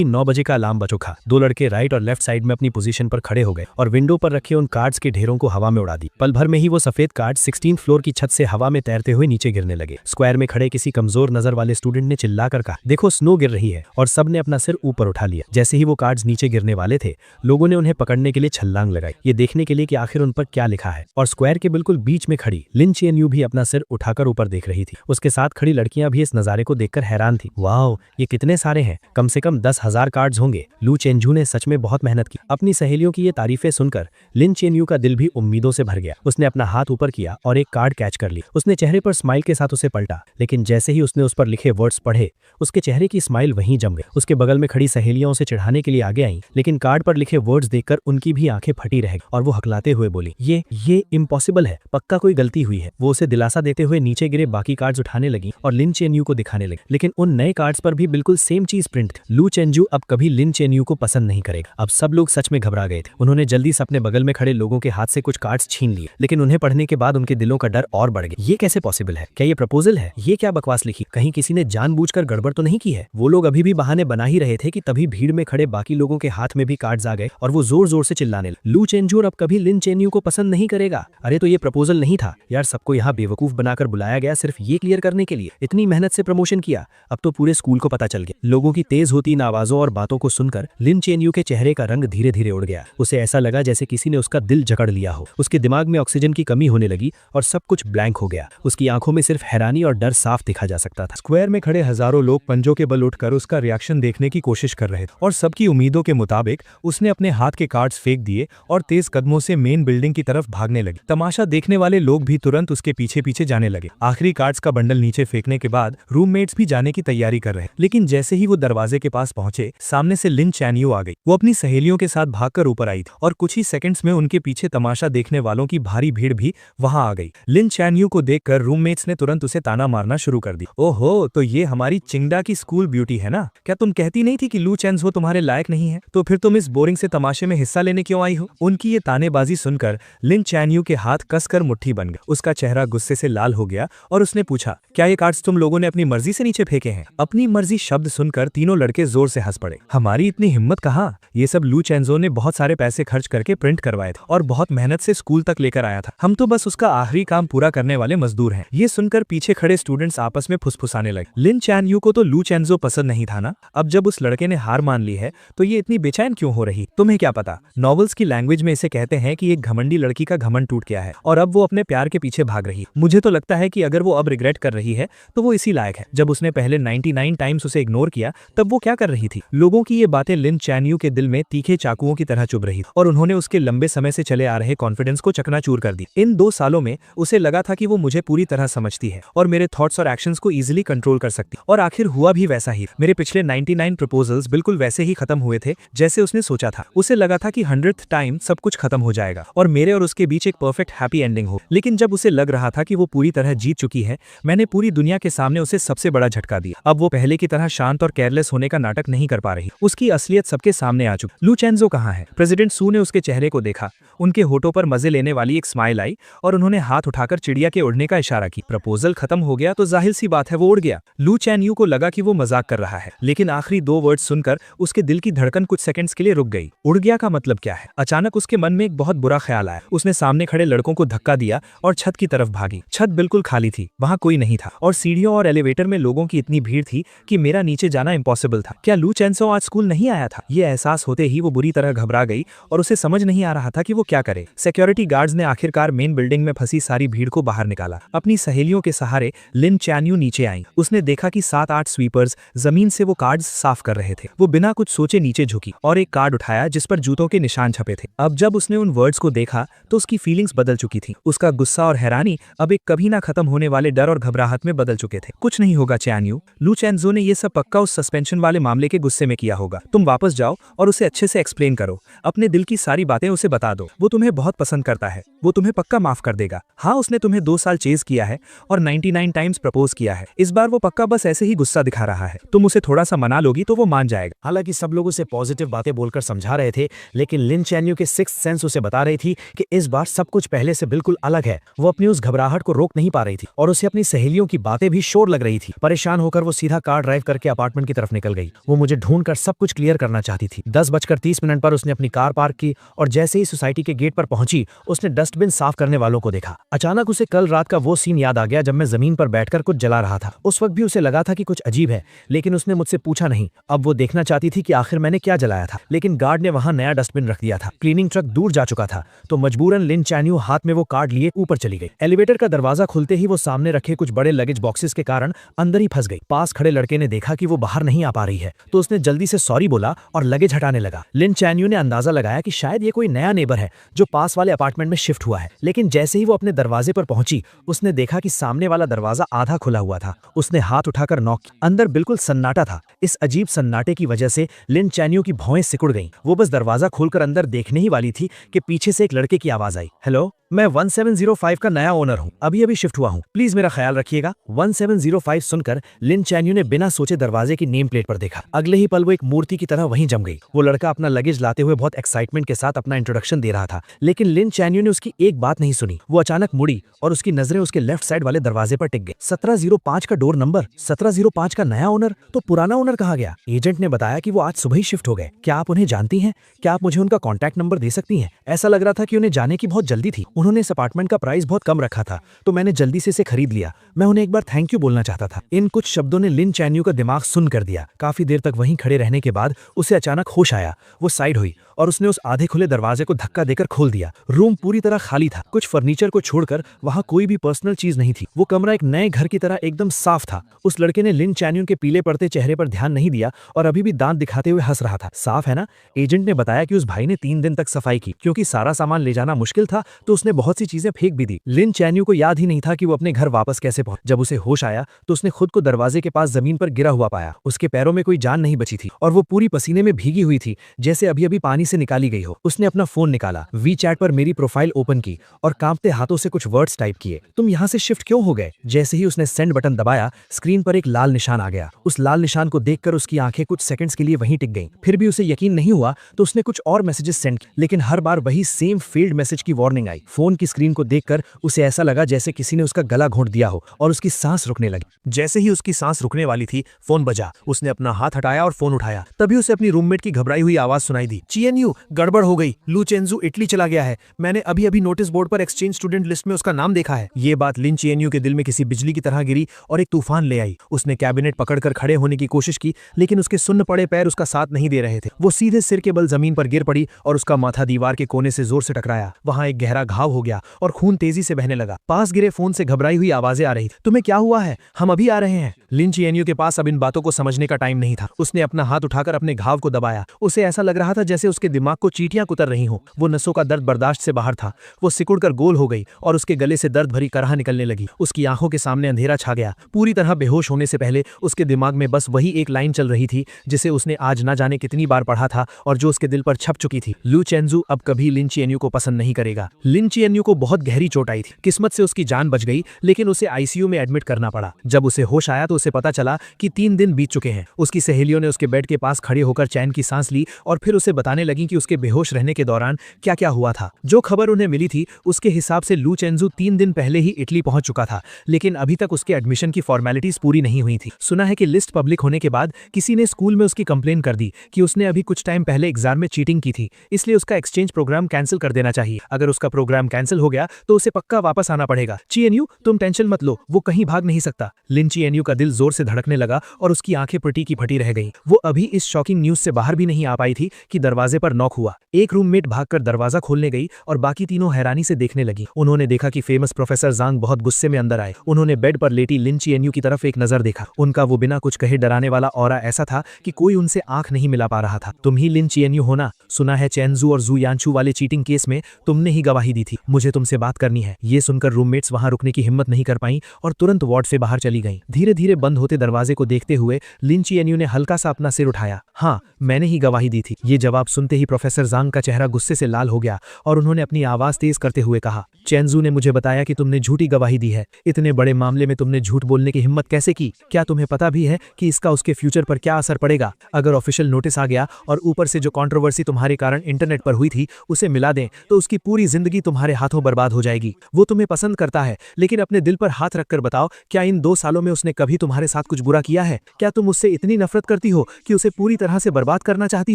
ही 9 बजे का अलार्म बज उठा। 2 लड़के राइट और लेफ्ट साइड में अपनी पोजीशन पर खड़े हो गए और विंडो पर रखे उन कार्ड्स के ढेरों को हवा में उड़ा दी। पल भर में ही वो सफेद कार्ड 16 फ्लोर की छत से हवा में तैरते हुए नीचे गिरने लगे। स्क्वायर में खड़े किसी कमजोर नजर वाले स्टूडेंट ने चिल्लाकर कहा, देखो स्नो गिर रही है, और सबने अपना सिर ऊपर उठा लिया। जैसे ही वो कार्ड्स नीचे गिरने वाले थे, लोगों ने उन्हें पकड़ने के लिए छलांग लगाई, ये देखने के लिए कि आखिर उन पर क्या लिखा है। और स्क्वायर के बिल्कुल बीच में खड़ी लिन चेन यू भी अपना सिर उठाकर ऊपर देख रही थी। उसके साथ खड़ी लड़कियां भी इस नजारे को देखकर हैरान थी। वाओ, ये कितने सारे हैं, कम से कम 10,000 कार्ड्स होंगे। लू चेंजू ने सच में बहुत मेहनत की। अपनी सहेलियों की ये तारीफें सुनकर लिन चेन यू का दिल भी उम्मीदों से भर गया। उसने अपना हाथ ऊपर किया और एक कार्ड कैच कर ली। उसने चेहरे पर स्माइल के साथ उसे पलटा, लेकिन जैसे ही उसने उस पर लिखे वर्ड्स पढ़े, उसके चेहरे की स्माइल वहीं जम गई। उसके बगल में खड़ी सहेलियां उसे चिढ़ाने के लिए आगे आईं, लेकिन कार्ड पर लिखे वर्ड्स देखकर उनकी भी आंखें फटी रह गई और वो हकलाते हुए बोली, ये इम्पॉसिबल है, पक्का कोई गलती हुई है। वो उसे दिलासा देते हुए नीचे गिरे बाकी कार्ड्स उठाने लगी और लिन चेन यू को दिखाने लगी, लेकिन उन नए कार्ड्स पर भी बिल्कुल सेम चीज प्रिंट थी। लू चेंजू अब कभी लिन चेन यू को पसंद नहीं करेगा। अब सब लोग सच में घबरा गए थे। उन्होंने जल्दी से अपने बगल में खड़े लोगों के हाथ से कुछ कार्ड्स छीन लिए, लेकिन उन्हें पढ़ने के बाद उनके दिलों का डर और बढ़ गया। ये कैसे पॉसिबल है? क्या ये प्रपोजल है? ये क्या बकवास लिखी? कहीं किसी ने जानबूझकर गड़बड़ तो नहीं की है? वो लोग अभी भी बहाने बना ही रहे थे कि तभी भीड़ में खड़े बाकी लोगों के हाथ में भी कार्ड्स आ गए और वो जोर जोर से चिल्लाने लगे, लू चेंजू अब कभी लिन चेन यू को पसंद नहीं करेगा। अरे तो ये प्रपोजल नहीं था यार, सबको यहाँ बेवकूफ बनाकर बुलाया गया सिर्फ ये क्लियर करने के लिए। इतनी मेहनत से प्रमोशन किया, अब तो पूरे स्कूल को पता चल गया। लोगों की तेज होती इन आवाजों और बातों को सुनकर लिन चेन यू के चेहरे का रंग धीरे धीरे उड़ गया। उसे ऐसा लगा जैसे किसी ने उसका दिल जकड़ लिया हो। उसके दिमाग में ऑक्सीजन की कमी होने लगी और सब कुछ ब्लैंक हो गया। उसकी आंखों में सिर्फ हैरानी और डर साफ दिखा जा सकता था। स्क्वायर में खड़े हजारों लोग पंजों के बल उठकर उसका रिएक्शन देखने की कोशिश कर रहे थे और सबकी उम्मीदों के मुताबिक उसने अपने हाथ के कार्ड्स फेंक दिए और तेज कदमों से मेन बिल्डिंग की तरफ भागने लगे। तमाशा देखने वाले लोग भी तुरंत उसके पीछे पीछे जाने लगे। आखिरी कार्ड्स का बंडल नीचे फेंकने के बाद रूममेट्स भी जाने की तैयारी कर रहे, लेकिन जैसे ही वो दरवाजे के पास पहुंचे, सामने से लिन चैन यू आ गई। वो अपनी सहेलियों के साथ भागकर ऊपर आई थी और कुछ ही सेकंड्स में उनके पीछे तमाशा देखने वालों की भारी भीड़ भी वहां आ गई। लिन चैन यू को देखकर रूममेट्स ने तुरंत उसे ताना मारना शुरू कर दी। ओहो, तो ये हमारी चिंगडा की स्कूल ब्यूटी है ना? क्या तुम कहती नहीं थी कि लू चेंजो तुम्हारे लायक नहीं है? तो फिर तुम इस बोरिंग से तमाशे में हिस्सा लेने क्यों आई हो? उनकी ये तानेबाजी सुनकर लिन चैन यू के हाथ कसकर मुट्ठी बन गए। उसका चेहरा गुस्से से लाल हो गया और उसने पूछा, क्या ये कार्ड्स तुम लोगों ने अपनी मर्जी से नीचे फेंके हैं? अपनी मर्जी शब्द सुनकर तीनों लड़के जोर से हंस पड़े। हमारी इतनी हिम्मत कहाँ? ये सब लू चेंजो ने बहुत सारे पैसे खर्च करके प्रिंट करवाए थे और बहुत मेहनत से स्कूल तक लेकर आया था। हम तो बस उसका आखिरी काम पूरा करने वाले मजदूर हैं। ये सुनकर पीछे खड़े स्टूडेंट्स आपस में फुसफुसाने लगे। लिन चैन यू को तो लू चेंजो पसंद नहीं था ना? अब जब उस लड़के ने हार मान ली है तो ये इतनी बेचैन क्यों हो रही? तुम्हें क्या पता, नॉवेल्स की लैंग्वेज में इसे कहते हैं कि एक घमंडी लड़की का घमंड टूट गया है और अब वो अपने प्यार के पीछे भाग रही। मुझे तो लगता है कि अगर वो अब रिग्रेट कर रही है तो वो इसी लायक है। जब उसने पहले 99 टाइम्स उसे इग्नोर किया तब वो क्या कर रही थी? लोगों की ये बातें लिन चैन यू के दिल में तीखे चाकुओं की तरह चुभ रही और उन्होंने उसके लंबे समय से चले आ रहे कॉन्फिडेंस को चकनाचूर कर दी। इन 2 सालों में उसे लगा था कि वो मुझे पूरी तरह समझती है और मेरे थॉट्स और एक्शंस को इजीली कंट्रोल कर सकती, और आखिर हुआ भी वैसा ही। मेरे पिछले 99 प्रपोजल्स बिल्कुल वैसे ही खत्म हुए थे जैसे उसने सोचा था। उसे लगा था कि 100th टाइम सब कुछ खत्म हो जाएगा और मेरे और उसके बीच एक परफेक्ट हैप्पी एंडिंग हो, लेकिन जब उसे लग रहा था कि वो पूरी तरह जीत चुकी है, मैंने पूरी दुनिया के सामने उसे सबसे बड़ा झटका दिया। अब वो पहले की तरह शांत और केयरलेस होने का नाटक नहीं कर पा रही। उसकी असलियत सबके सामने आ चुकी। लू चेंजो कहाँ है? प्रेसिडेंट सू ने उसके चेहरे को देखा। उनके होठों पर मजे लेने वाली एक स्माइल आई और उन्होंने हाथ उठाकर चिड़िया के उड़ने का इशारा की। प्रपोजल खत्म हो गया तो जाहिर सी बात है वो उड़ गया। लू चैन यू को लगा कि वो मजाक कर रहा है, लेकिन आखिरी 2 वर्ड्स सुनकर उसके दिल की धड़कन कुछ सेकंड्स के लिए रुक गई। उड़ गया का मतलब क्या है? अचानक उसके मन में एक बहुत बुरा ख्याल आया। उसने सामने खड़े लड़कों को धक्का दिया और छत की तरफ भागी। छत बिल्कुल खाली थी, वहां कोई नहीं था और सीढ़ियों और एलिवेटर में लोगों की इतनी भीड़ थी कि मेरा नीचे जाना इम्पॉसिबल था। क्या लू चेंजो आज स्कूल नहीं आया था? ये एहसास होते ही वो बुरी तरह घबरा गई और उसे समझ नहीं आ रहा था कि वो क्या करे। सिक्योरिटी गार्ड्स ने आखिरकार मेन बिल्डिंग में फंसी सारी भीड़ को बाहर निकाला। अपनी सहेलियों के सहारे लिन चैन यू नीचे आई। उसने देखा कि 7-8 स्वीपर्स जमीन से वो कार्ड्स साफ कर रहे थे। वो बिना कुछ सोचे नीचे झुकी और एक कार्ड उठाया जिस पर जूतों के निशान छपे थे। अब जब उसने उन वर्ड्स को देखा तो उसकी फीलिंग्स बदल चुकी थी। उसका गुस्सा और हैरानी अब एक कभी ना खत्म होने वाले डर और घबराहट में बदल चुके थे। कुछ नहीं होगा चैन यू, लू चेंजो ने ये सब पक्का उस सस्पेंशन वाले मामले के गुस्से में किया होगा। तुम वापस जाओ और उसे अच्छे से एक्सप्लेन करो। अपने दिल की सारी बातें उसे बता दो। वो तुम्हें बहुत पसंद करता है, वो तुम्हें पक्का माफ कर देगा। हाँ, उसने तुम्हें 2 साल चेज किया है और 99 टाइम्स प्रपोज किया है। इस बार वो पक्का बस ऐसे ही गुस्सा दिखा रहा है। तुम उसे थोड़ा सा मना लोगी तो वो मान जाएगा। हालांकि सब लोग उसे पॉजिटिव बातें बोलकर समझा रहे थे, लेकिन लिन चैन यू के सिक्स्थ सेंस उसे बता रही थी कि इस बार सब कुछ पहले से बिल्कुल अलग है। वो अपनी उस घबराहट को रोक नहीं पा रही थी और उसे अपनी सहेलियों की बातें भी शोर लग रही थी। परेशान होकर वो सीधा कार ड्राइव करके अपार्टमेंट की तरफ निकल गई। वो मुझे मुझे ढूंढकर सब कुछ क्लियर करना चाहती थी। 10:30 पर उसने अपनी कार पार्क की और जैसे ही सोसाइटी के गेट पर पहुंची उसने डस्टबिन साफ करने वालों को देखा। अचानक उसे कल रात का वो सीन याद आ गया जब मैं जमीन पर बैठकर कुछ जला रहा था। उस वक्त भी उसे लगा था कि कुछ अजीब है, लेकिन उसने मुझसे पूछा नहीं। अब वो देखना चाहती थी कि आखिर मैंने क्या जलाया था, लेकिन गार्ड ने वहां नया डस्टबिन रख दिया था। क्लीनिंग ट्रक दूर जा चुका था तो मजबूरन लिन चैन्यू हाथ में वो कार्ड लिए ऊपर चली गई। एलिवेटर का दरवाजा खुलते ही वो सामने रखे कुछ बड़े लगेज बॉक्सेस के कारण अंदर ही फंस गई। पास खड़े लड़के ने देखा कि वो बाहर नहीं आ पा रही है तो उसने जल्दी से सॉरी बोला और लगेज हटाने लगा। लिन चैन्यू ने अंदाजा लगाया कि शायद ये कोई नया नेबर है जो पास वाले अपार्टमेंट में शिफ्ट हुआ है, लेकिन जैसे ही वो अपने दरवाजे पर पहुंची उसने देखा कि सामने वाला दरवाजा आधा खुला हुआ था। उसने हाथ उठाकर नॉक किया। अंदर बिल्कुल सन्नाटा था। इस अजीब सन्नाटे की वजह से लिन चैन्यू की भौएं सिकुड़ गईं। वो बस दरवाजा खोलकर अंदर देखने ही वाली थी कि पीछे से एक लड़के की आवाज आई, हेलो, मैं 1705 का नया ओनर हूँ, अभी शिफ्ट हुआ हूँ, प्लीज मेरा ख्याल रखिएगा। 1705 सुनकर लिन चैन्यू ने बिना सोचे दरवाजे की नेम प्लेट पर देखा। अगले ही पल वो एक मूर्ति की तरह वहीं जम गई। वो लड़का अपना लगेज लाते हुए बहुत एक्साइटमेंट के साथ अपना इंट्रोडक्शन दे रहा था, लेकिन लिन चैन्यू ने उसकी एक बात नहीं सुनी। वो अचानक मुड़ी और उसकी नजरें उसके लेफ्ट साइड वाले दरवाजे पर टिक गई। 1705 का डोर नंबर, 1705 का नया ओनर, तो पुराना ओनर कहाँ गया? एजेंट ने बताया कि वो आज सुबह ही शिफ्ट हो गए। क्या आप उन्हें जानती हैं? क्या आप मुझे उनका कॉन्टैक्ट नंबर दे सकती हैं? ऐसा लग रहा था कि उन्हें जाने की बहुत जल्दी थी। उन्होंने इस अपार्टमेंट का प्राइस बहुत कम रखा था तो मैंने जल्दी से इसे खरीद लिया। मैं उन्हें एक बार थैंक यू बोलना चाहता था। इन कुछ शब्दों ने लिन चैन्यू का दिमाग सुन कर दिया। काफी देर तक वहीं खड़े रहने के बाद उसे अचानक होश आया। वो साइड हुई और उसने उस आधे खुले दरवाजे को धक्का देकर खोल दिया। रूम पूरी तरह खाली था। कुछ फर्नीचर को छोड़कर वहां कोई भी पर्सनल चीज नहीं थी। वो कमरा एक नए घर की तरह एकदम साफ था। उस लड़के ने लिन चैन्यू के पीले पड़ते चेहरे पर ध्यान नहीं दिया और अभी भी दांत दिखाते हुए हंस रहा था। साफ है ना? एजेंट ने बताया कि उस भाई ने 3 दिन तक सफाई की। क्योंकि सारा सामान ले जाना मुश्किल था तो उसने बहुत सी चीजें फेंक भी दी। लिन चैन्यू को याद ही नहीं था कि वो अपने घर वापस कैसे पहुंचा। जब उसे होश आया तो उसने खुद को दरवाजे के पास जमीन पर गिरा हुआ पाया। उसके पैरों में कोई जान नहीं बची थी और वो पूरी पसीने में भीगी हुई थी, जैसे अभी अभी पानी से निकाली गई हो। उसने अपना फोन निकाला, वी चैट पर मेरी प्रोफाइल ओपन की और कांपते हाथों से कुछ वर्ड्स टाइप किए। तुम यहाँ से शिफ्ट क्यों हो गए? जैसे ही उसने सेंड बटन दबाया स्क्रीन पर एक लाल निशान आ गया। उस लाल निशान को देखकर उसकी आंखें कुछ सेकंड्स के लिए वहीं टिक गईं। फिर भी उसे यकीन नहीं हुआ तो उसने कुछ और मैसेजेस सेंड किए, लेकिन हर बार वही सेम फेल्ड मैसेज की वार्निंग आई। फोन की स्क्रीन को देखकर उसे ऐसा लगा जैसे किसी ने उसका गला घोंट दिया हो और उसकी सांस रुकने लगी। जैसे ही उसकी सांस रुकने वाली थी फोन बजा। उसने अपना हाथ हटाया और फोन उठाया। तभी उसे अपनी रूममेट की घबराई हुई आवाज सुनाई दी, चीएनयू, गड़बड़ हो गई, लू चेंजू इटली चला गया है। मैंने अभी अभी नोटिस बोर्ड पर एक्सचेंज स्टूडेंट लिस्ट में उसका नाम देखा है। ये बात लिन चीएनयू के दिल में किसी बिजली की तरह गिरी और एक तूफान ले आई। उसने कैबिनेट पकड़कर खड़े होने की कोशिश की, लेकिन उसके सुन्न पड़े पैर उसका साथ नहीं दे रहे थे। वो सीधे सिर के बल जमीन पर गिर पड़ी और उसका माथा दीवार के कोने से जोर से टकराया। वहां एक गहरा घाव हो गया और खून तेजी से बहने लगा। पास गिरे फोन से घबराई हुई आवाजें आ रही। तुम्हें क्या हुआ है? हम अभी आ रहे हैं। लिन चीएनयू के पास अब इन बातों को समझने का टाइम नहीं था। उसने अपना हाथ उठाकर अपने घाव को दबाया। उसे ऐसा लग रहा था जैसे उसके दिमाग को चींटियां कुतर रही हों। वो नसों का दर्द बर्दाश्त से बाहर था। वो सिकुड़कर गोल हो गई और उसके गले से दर्द भरी कराह निकलने लगी। उसकी आंखों के सामने अंधेरा छा गया। पूरी तरह बेहोश होने से पहले उसके दिमाग में बस वही एक लाइन चल रही थी जिसे उसने आज ना जाने कितनी बार पढ़ा था और जो उसके दिल पर छप चुकी थी, लू चेंजू अब कभी लिन चीएनयू को पसंद नहीं करेगा। लिन चीएनयू को बहुत गहरी चोट आई थी। किस्मत से उसकी जान बच गई, लेकिन उसे आईसीयू में एडमिट करना पड़ा। जब उसे होश आया तो उसे पता चला कि 3 दिन बीत चुके हैं। उसकी सहेलियों ने उसके बेड के पास खड़े होकर चैन की सांस ली और फिर उसे बताने लगी कि उसके बेहोश रहने के दौरान क्या क्या हुआ था। जो खबर उन्हें मिली थी उसके हिसाब से लू चेंजू 3 दिन पहले ही इटली पहुंच चुका था, लेकिन अभी तक उसके एडमिशन की फॉर्मेलिटीज पूरी नहीं हुई थी। सुना है कि लिस्ट पब्लिक होने के बाद किसी ने स्कूल में उसकी कंप्लेन कर दी कि उसने अभी कुछ टाइम पहले एग्जाम में चीटिंग की थी, इसलिए उसका एक्सचेंज प्रोग्राम कैंसिल कर देना चाहिए। अगर उसका प्रोग्राम कैंसिल हो गया तो उसे पक्का वापस आना पड़ेगा। चीएनयू, तुम टेंशन मत लो, वो कहीं भाग नहीं सकता। लिन चीएनयू का दिल जोर से धड़कने लगा और उसकी आंखें फटी की फटी रह गईं। वो अभी इस शॉकिंग न्यूज से बाहर भी नहीं आ पाई थी कि दरवाजे पर नॉक हुआ। एक रूममेट भागकर दरवाजा खोलने गई और बाकी तीनों हैरानी से देखने लगी। उन्होंने देखा कि फेमस प्रोफेसर जांग बहुत गुस्से में अंदर आए। उन्होंने बेड पर लेटी लिन चीएनयू की तरफ एक नजर देखा। उनका वो बिना कुछ कहे डराने वाला ऑरा ऐसा था कि कोई उनसे आंख नहीं मिला पा रहा था। तुम ही लिन चीएनयू हो ना? सुना है चेंजू और जू यानचू वाले चीटिंग केस में तुमने ही गवाही दी थी। मुझे तुमसे बात करनी है। ये सुनकर रूममेट्स वहां रुकने की हिम्मत नहीं कर पाई और तुरंत वार्ड से बाहर चली गईं। धीरे धीरे बंद होते दरवाजे को देखते हुए लिन चीएनयू ने हल्का सा अपना सिर उठाया। हाँ, मैंने ही गवाही दी थी। ये जवाब सुनते ही प्रोफेसर जांग का चेहरा गुस्से से लाल हो गया और उन्होंने अपनी आवाज तेज करते हुए कहा, चेंजू ने मुझे बताया कि तुमने झूठी गवाही दी है। इतने बड़े मामले में तुमने झूठ बोलने की हिम्मत कैसे की? क्या तुम्हें पता भी है कि इसका उसके फ्यूचर पर क्या असर पड़ेगा? अगर ऑफिशियल नोटिस आ गया और ऊपर से जो कंट्रोवर्सी तुम्हारे कारण इंटरनेट पर हुई थी उसे मिला दें तो उसकी पूरी जिंदगी तुम्हारे तुम्हारे हाथों बर्बाद हो जाएगी। वो तुम्हें पसंद करता है, लेकिन अपने दिल पर हाथ रखकर बताओ, क्या इन 2 सालों में उसने कभी तुम्हारे साथ कुछ बुरा किया है? क्या तुम उससे इतनी नफरत करती हो कि उसे पूरी तरह से बर्बाद करना चाहती